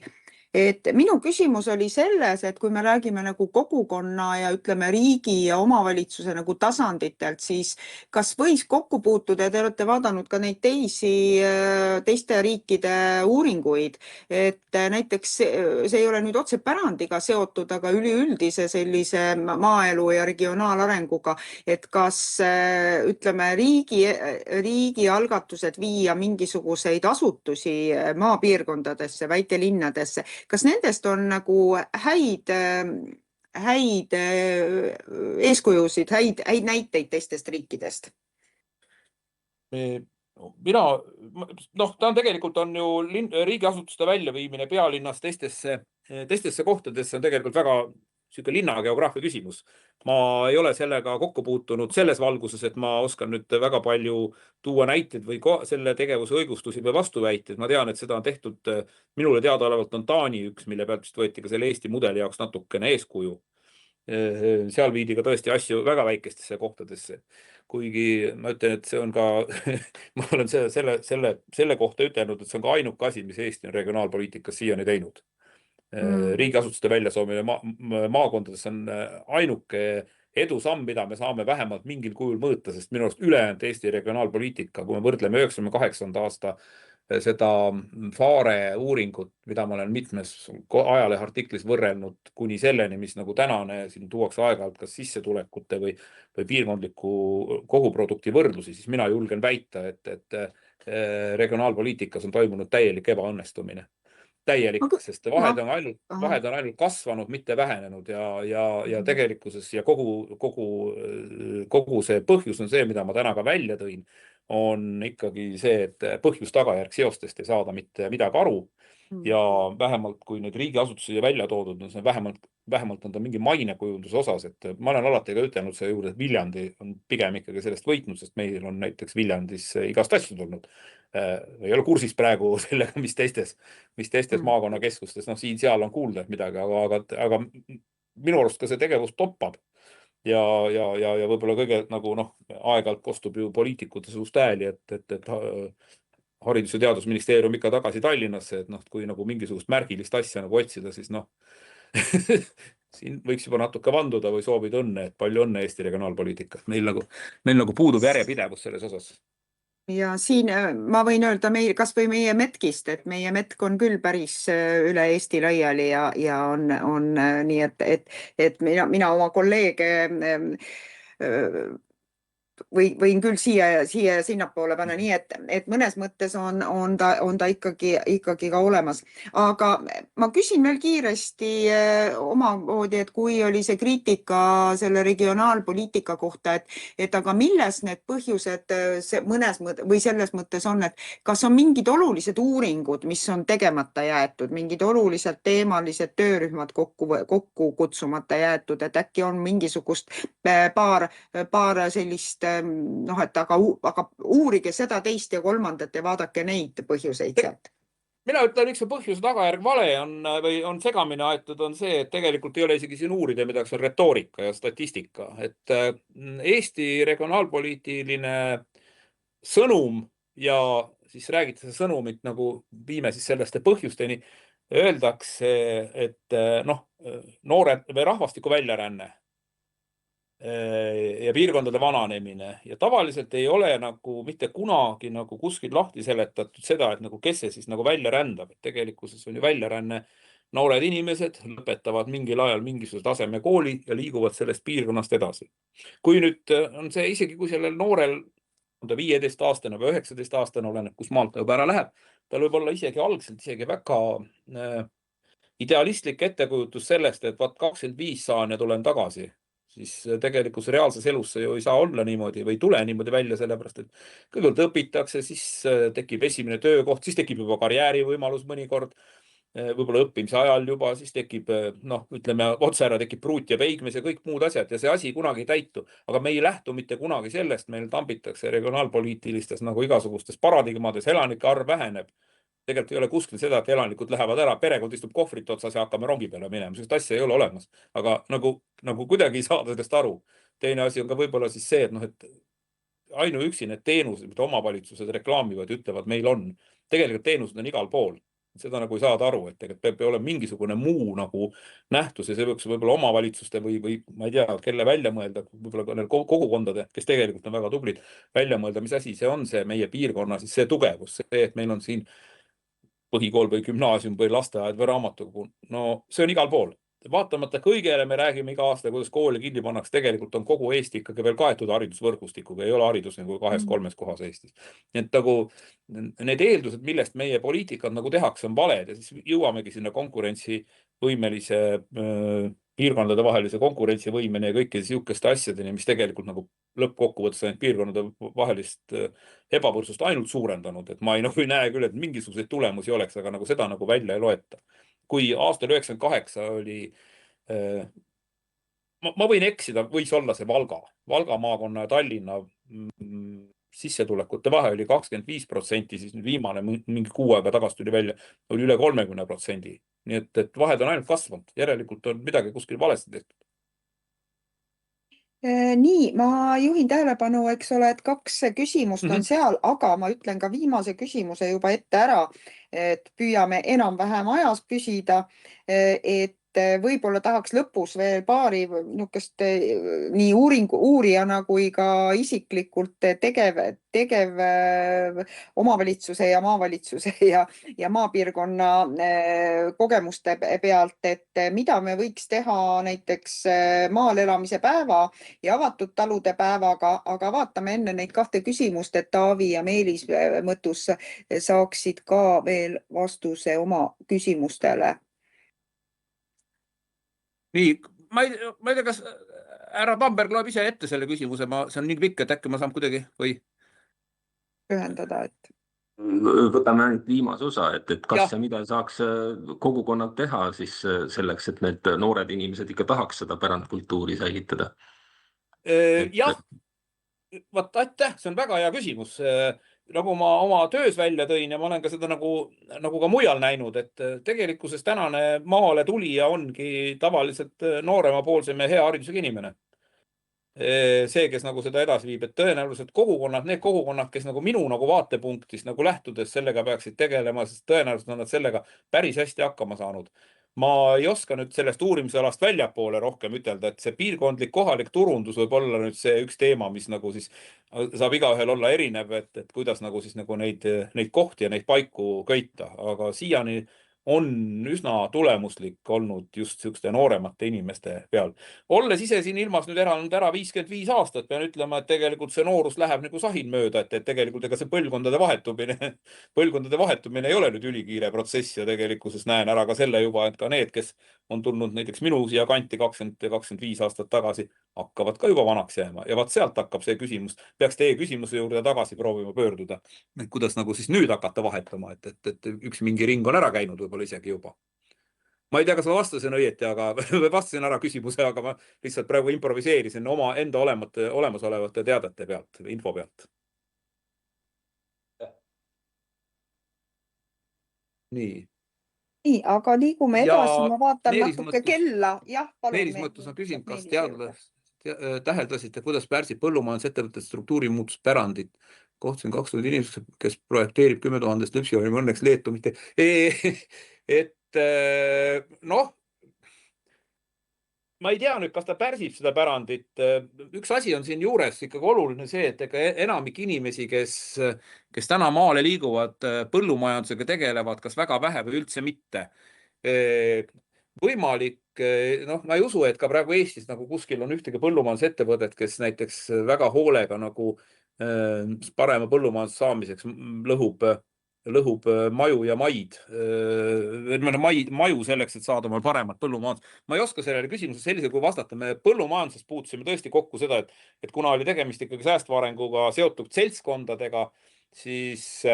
Et minu küsimus oli selles, et kui me räägime nagu kogukonna ja ütleme riigi ja omavalitsuse nagu tasanditelt, siis kas võis kokku puutuda, te olete vaadanud ka neid teiste riikide uuringuid, et näiteks see ei ole nüüd otse pärandiga seotud, aga üleüldise sellise maaelu ja regionaalarenguga, et kas ütleme riigi algatused viia mingisuguseid asutusi maapiirkondadesse, väikelinnadesse, kas nendest on nagu häid eeskujusid, häid näiteid teistest riikidest? Ta on tegelikult ju riigiasutuste väljaviimine pealinnast teistesse kohtadesse on tegelikult väga siuke linnageograafia küsimus. Ma ei ole sellega kokku puutunud selles valguses, et ma oskan nüüd väga palju tuua näiteid või selle tegevuse õigustusi või vastuväiteid. Ma tean, et seda on tehtud, minule teadaolevalt on Taani üks, mille pealt vist võeti ka selle Eesti mudeli jaoks natukene eeskuju. seal viidi ka tõesti asju väga väikestesse kohtadesse. Kuigi ma ütlen, et see on ka, ma olen selle kohta ütelnud, et see on ka ainuke asi, mis Eesti on regionaalpoliitikas siiani teinud. Riigiasutuste väljasoomine maakondades on ainuke edusamm, mida me saame vähemalt mingil kujul mõõta, sest minu arust ülejäänud Eesti regionaalpoliitika, kui me võrdleme 98. aasta seda Faare uuringut, mida ma olen mitmes ajaleheartiklis võrrelnud kuni selleni, mis nagu tänane siin tuuakse aeg-ajalt kas sissetulekute või piirkondliku koguprodukti võrdlusi, siis mina julgen väita, et regionaalpoliitikas on toimunud täielik ebaõnnestumine. Täielik, sest vahed on ainult kasvanud, mitte vähenenud ja tegelikkuses ja kogu see põhjus on see, mida ma täna ka välja tõin, on ikkagi see, et põhjus-tagajärg seostest ei saada mitte midagi aru ja vähemalt kui nüüd riigiasutusi välja toodud, on see vähemalt on ta mingi mainekujunduse osas, et ma olen alati ka ütelnud see juurde, et Viljandi on pigem ikkagi sellest võitnud, sest meil on näiteks Viljandis igast asju tulnud. Ei ole kursis praegu sellega, mis teistes maakonnakeskustes, siin-seal on kuulda midagi, aga minu arust ka see tegevus toppab. Ja võib-olla kõige nagu aeg-ajalt kostub ju poliitikute suust hääli, et Haridus- ja Teadusministeerium ikka tagasi Tallinnasse, et kui nagu mingisugust märgilist asja nagu otsida, siis siin võiks juba natuke vanduda või soovida õnne, et palju õnne Eesti regionaalpoliitikat. Meil nagu puudub järjepidevus selles osas. Ja siin ma võin öelda kas või meie metkist, et meie metk on küll päris üle Eesti laiali ja on nii, et mina oma kolleege võin küll siia ja sinnapoole panna, nii et mõnes mõttes on ta ikkagi ka olemas. Aga ma küsin veel kiiresti omamoodi, et kui oli see kriitika selle regionaalpoliitika kohta, et aga milles need põhjused mõnes või selles mõttes on, et kas on mingid olulised uuringud, mis on tegemata jäetud, mingid olulised teemalised töörühmad kokku kutsumata jäetud, et äkki on mingisugust paar sellist et aga uurige seda, teist ja kolmandat ja vaadake neid põhjuseid sealt. Mina ütlen, üks põhjus tagajärg vale või on segamini aetud, on see, et tegelikult ei ole isegi siin uurida midagi, see on retoorika ja statistika. Et Eesti regionaalpoliitiline sõnum ja siis räägitakse sõnumit nagu viime siis selliste põhjusteni, öeldakse, et noored või rahvastiku väljaränne ja piirkondade vananemine ja tavaliselt ei ole nagu mitte kunagi nagu kuskil lahti seletatud seda, et nagu kes see siis nagu välja rändab, et tegelikkuses on ju väljaränne noored inimesed lõpetavad mingil ajal mingisuguse taseme kooli ja liiguvad sellest piirkonnast edasi. Kui nüüd on see isegi, kui sellel noorel on ta 15-aastane või 19-aastane, oleneb, kus maalt ta juba ära läheb, tal võib olla isegi algselt isegi väga idealistlik ettekujutus sellest, et 25 saan ja tulen tagasi. Siis tegelikult reaalses elus see ju ei saa olla niimoodi või ei tule niimoodi välja, sellepärast et kõigepealt õpitakse, siis tekib esimene töökoht, siis tekib juba karjäärivõimalus mõnikord, võib-olla õppimise ajal juba, siis tekib, ütleme otse ära, tekib pruut ja peigmes ja kõik muud asjad ja see asi kunagi ei täitu. Aga me ei lähtu mitte kunagi sellest, meil tambitakse regionaalpoliitilistes nagu igasugustes paradigmades, elanike arv väheneb. Tegelikult ei ole kuskil seda, et elanikud lähevad ära, perekond istub kohvrit otsas ja hakkame rongi peale minema. Sellist asja ei ole olemas, aga nagu kuidagi ei saada sellest aru. Teine asi on ka võib-olla siis see, et ainuüksi need teenused, mida omavalitsused reklaamivad, ütlevad, meil on. Tegelikult teenused on igal pool. Seda nagu ei saada aru, et tegelikult peab olema mingisugune muu nagu nähtus ja see võiks võib-olla omavalitsuste või ma ei tea, kelle välja mõelda, võib-olla kogukondade, kes tegelikult on väga tublid, välja mõelda, mis asi see on see meie piirkonna, siis see tugevus, see, et meil on siin põhikool või gümnaasium või lasteaed või raamatukogu. No see on igal pool. Vaatamata kõigele me räägime iga aasta, kuidas kooli kinni pannakse, tegelikult on kogu Eesti ikkagi veel kaetud haridusvõrgustikuga, ei ole haridus nagu 2-3 kohas Eestis. Nii et nagu need eeldused, millest meie poliitikad nagu tehakse, on valed ja siis jõuamegi sinna konkurentsivõimelise piirkondade vahelise konkurentsivõimeni ja kõikide sihukeste asjadeni, mis tegelikult nagu lõppkokkuvõttes ainult piirkonnade vahelist ebavõrdsust ainult suurendanud, et ma ei näe küll, et mingisuguseid tulemusi oleks, aga nagu seda nagu välja ei loeta. Kui aastal 98 oli, ma võin eksida, võis olla see Valga maakonna ja Tallinna sissetulekute vahe oli 25%, siis nüüd viimane mingi kuu aega tagasi tuli välja, oli üle 30%. Nii et vahed on ainult kasvanud, järelikult on midagi kuskil valesti tehtud. Nii, ma juhin tähelepanu, eks ole, et 2 küsimust on seal, aga ma ütlen ka viimase küsimuse juba ette ära, et püüame enam-vähem ajas püsida, et võib-olla tahaks lõpus veel paari niisugust nii uurijana kui ka isiklikult tegev omavalitsuse ja maavalitsuse ja maapiirkonna kogemuste pealt, et mida me võiks teha näiteks maal elamise päeva ja avatud talude päevaga, aga vaatame enne neid 2 küsimust, et Taavi ja Meelis Mõttus saaksid ka veel vastuse oma küsimustele. Nii, ma ei tea, kas härra Bamberg loeb ise ette selle küsimuse, see on nii pikk, et äkki ma saan kuidagi või ühendada, et võtame ainult viimase osa, et kas ja mida saaks kogukonnad teha siis selleks, et need noored inimesed ikka tahaks seda pärandkultuuri säilitada? Jah, vaat aitäh, see on väga hea küsimus. Nagu ma oma töös välja tõin ja ma olen ka seda nagu ka mujal näinud, et tegelikkuses tänane maale tulija ongi tavaliselt nooremapoolsem ja hea haridusega inimene. See, kes nagu seda edasi viib, et tõenäoliselt need kogukonnad, kes nagu minu vaatepunktist lähtudes sellega peaksid tegelema, sest tõenäoliselt on nad sellega päris hästi hakkama saanud. Ma ei oska nüüd sellest uurimisalast väljapoole rohkem ütelda, et see piirkondlik kohalik turundus võib olla nüüd see üks teema, mis nagu siis saab igaühel olla erinev, et kuidas nagu siis nagu neid kohti ja neid paiku köita, aga siiani on üsna tulemuslik olnud just sellisete nooremate inimeste peal. Olles ise siin ilmas nüüd elanud ära 55 aastat, pean ütlema, et tegelikult see noorus läheb nagu sahin mööda, et tegelikult ega see põlvkondade vahetumine ei ole nüüd ülikiire protsess ja tegelikkuses näen ära ka selle juba, et ka need, kes on tulnud näiteks minu siia kanti 20-25 aastat tagasi, hakkavad ka juba vanaks jääma ja vaat sealt hakkab see küsimus, peaks teie küsimuse juurde tagasi proovima pöörduda, kuidas nagu siis nüüd hakata vahetama, et üks mingi ring on ära käinud võib-olla isegi juba. Ma ei tea, kas ma vastasin õieti, aga vastasin ära küsimuse, aga ma lihtsalt praegu improviseerisin oma enda olemasolevate teadete pealt, info pealt. Nii, aga liigume edasi, ma vaatan Meelis natuke Mõttus. kella. Jah, palun. Meelis Mõttus on küsinud, kas täheldasite, kuidas pärsib põllumajandusettevõtete struktuurimuutuspärandit. Kohtusin 20 inimesed, kes projekteerib 10 000 lüpsivarimi, õnneks Leetu mitte. Ma ei tea nüüd, kas ta pärsib seda pärandit. Üks asi on siin juures ikkagi oluline see, et enamik inimesi, kes täna maale liiguvad, põllumajandusega tegelevad, kas väga vähe või üldse mitte. Võimalik, ma ei usu, et ka praegu Eestis nagu kuskil on ühtegi põllumajandusettevõtet, kes näiteks väga hoolega nagu parema põllumajandus saamiseks lõhub maju ja maid, maju selleks, et saada omal paremat põllumajandus. Ma ei oska sellele küsimusele sellisel kui vastata. Me põllumajandusest puutusime tõesti kokku seda, et kuna oli tegemist ikkagi säästva arenguga seotud seltskondadega, siis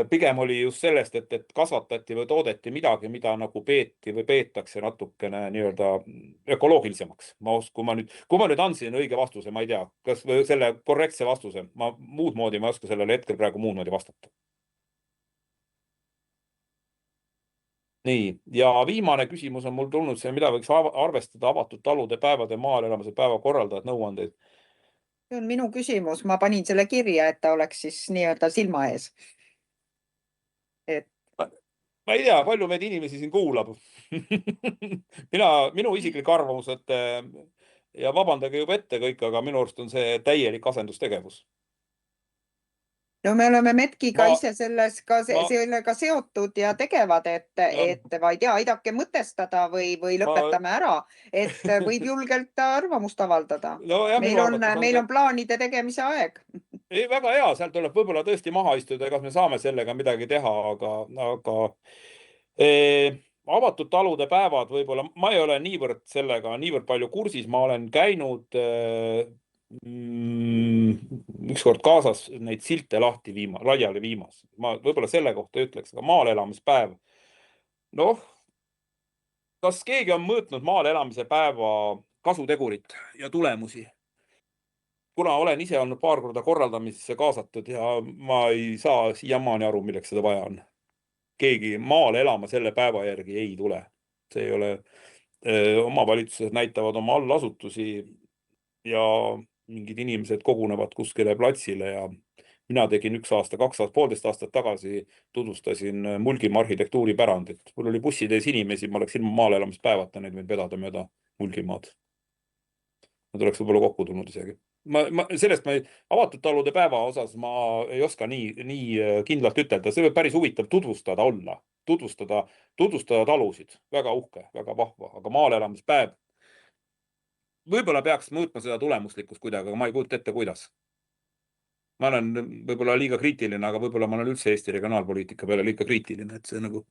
pigem oli just sellest, et kasvatati või toodeti midagi, mida nagu peeti või peetakse natukene nii-öelda ökoloogilisemaks. Kui ma nüüd andsin õige vastuse, ma ei tea, kas selle korrektse vastuse, muud moodi ma ei oska sellele hetkel praegu muud moodi vastata. Nii, ja viimane küsimus on mul tulnud see, mida võiks arvestada avatud talude päevade maal elamise päeva korraldajad nõuandeid. See on minu küsimus, ma panin selle kirja, et ta oleks siis nii-öelda silma ees. Ma ei tea, palju meid inimesi siin kuulab. Minu isiklik arvamus, ja vabandage juba ette kõik, aga minu arust on see täielik asendustegevus. No me oleme Metkiga ise sellega seotud ja tegevad, et ma ei tea, aidake mõtestada või lõpetame ära, et võib julgelt arvamust avaldada. Meil on plaanide tegemise aeg. Ei, väga hea, sealt tuleb võib-olla tõesti maha istuda, kas me saame sellega midagi teha, aga avatud talude päevad võib-olla, ma ei ole niivõrd palju kursis, ma olen käinud ükskord kaasas neid silte laiali viimas. Ma võib-olla selle kohta ütleks, aga maal elamispäev. Kas keegi on mõõtnud maal elamise päeva kasutegurit ja tulemusi? Kuna olen ise olnud paar korda korraldamisesse kaasatud ja ma ei saa siiamaani aru, milleks seda vaja on. Keegi maale elama selle päeva järgi ei tule. See ei ole omavalitsused näitavad oma allasutusi ja mingid inimesed kogunevad kuskile platsile ja mina tegin 1 aasta, 2 aastat, 1,5 aastat tagasi tutvustasin Mulgimaa arhitektuuripärandit. Mul oli bussides inimesi, ma oleks ilma maale elamispäevata neid võinud vedada mööda Mulgimaad. Nad oleks võib-olla kokku tulnud isegi. Avatud talude päeva osas ma ei oska nii kindlalt ütelda. See võib päris huvitav tutvustada olla. Tutvustada talusid. Väga uhke, väga vahva. Aga maale elamispäev. Võib-olla peaks mõõtma seda tulemuslikkust kuidagi, aga ma ei kujuta ette, kuidas. Ma olen võib-olla liiga kriitiline, aga võib-olla ma olen üldse Eesti regionaalpoliitika peale liiga kriitiline, et see nagu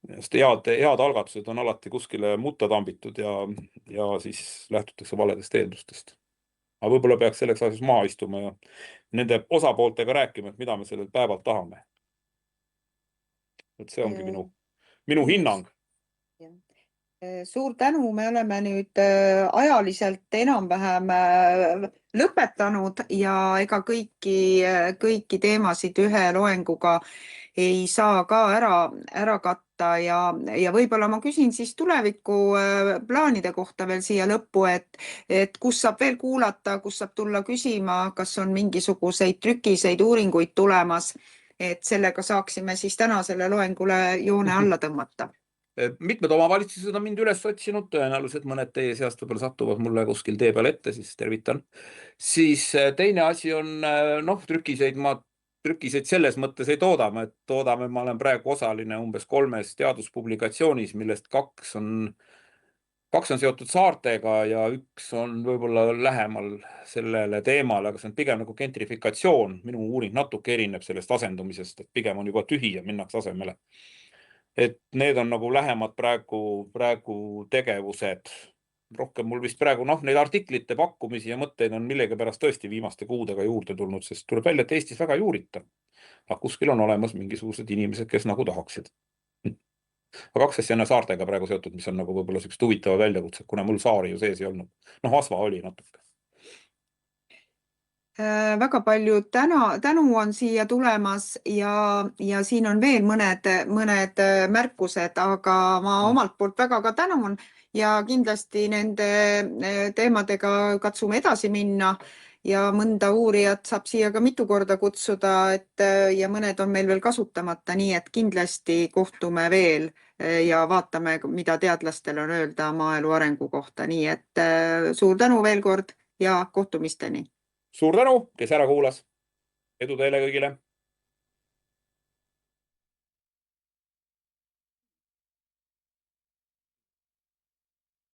head algatused on alati kuskile mutta tambitud ja siis lähtutakse valedest eeldustest. Aga võib-olla peaks selleks asjas maha istuma ja nende osapooltega rääkima, et mida me sellel päeval tahame. Et see ongi minu hinnang. Suur tänu, me oleme nüüd ajaliselt enam-vähem lõpetanud ja ega kõiki teemasid ühe loenguga ei saa ka ära katta ja võib-olla ma küsin siis tuleviku plaanide kohta veel siia lõppu, et kus saab veel kuulata, kus saab tulla küsima, kas on mingisuguseid trükiseid uuringuid tulemas, et sellega saaksime siis tänasele loengule joone alla tõmmata. Mitmed omavalitsused on mind üles otsinud, tõenäoliselt mõned teie seast võib-olla satuvad mulle kuskil tee peal ette, siis tervitan. Siis teine asi on, trükiseid selles mõttes ei toodame, et ma olen praegu osaline umbes 3 teaduspublikatsioonis, millest 2 on seotud saartega ja 1 on võib-olla lähemal sellele teemale, aga see on pigem nagu gentrifikatsioon. Minu uuring natuke erineb sellest asendumisest, et pigem on juba tühi ja minnakse asemele. Et need on nagu lähemad praegu tegevused. Rohkem mul vist praegu neid artiklite pakkumisi ja mõtteid on millegi pärast tõesti viimaste kuudega juurde tulnud, sest tuleb välja, et Eestis väga ei uurita. Aga kuskil on olemas mingisugused inimesed, kes nagu tahaksid. Aga 2 asja on saartega praegu seotud, mis on nagu võib-olla sellised huvitavad väljakutsed, kuna mul saari ju sees ei olnud. Asva oli natuke. Väga palju tänu on siia tulemas ja siin on veel mõned märkused, aga ma omalt poolt väga ka tänun ja kindlasti nende teemadega katsume edasi minna ja mõnda uurijat saab siia ka mitu korda kutsuda ja mõned on meil veel kasutamata, nii et kindlasti kohtume veel ja vaatame, mida teadlastel on öelda maaelu arengu kohta. Nii et suur tänu veel kord ja kohtumisteni. Suur tänu, kes ära kuulas. Edu teile kõigile.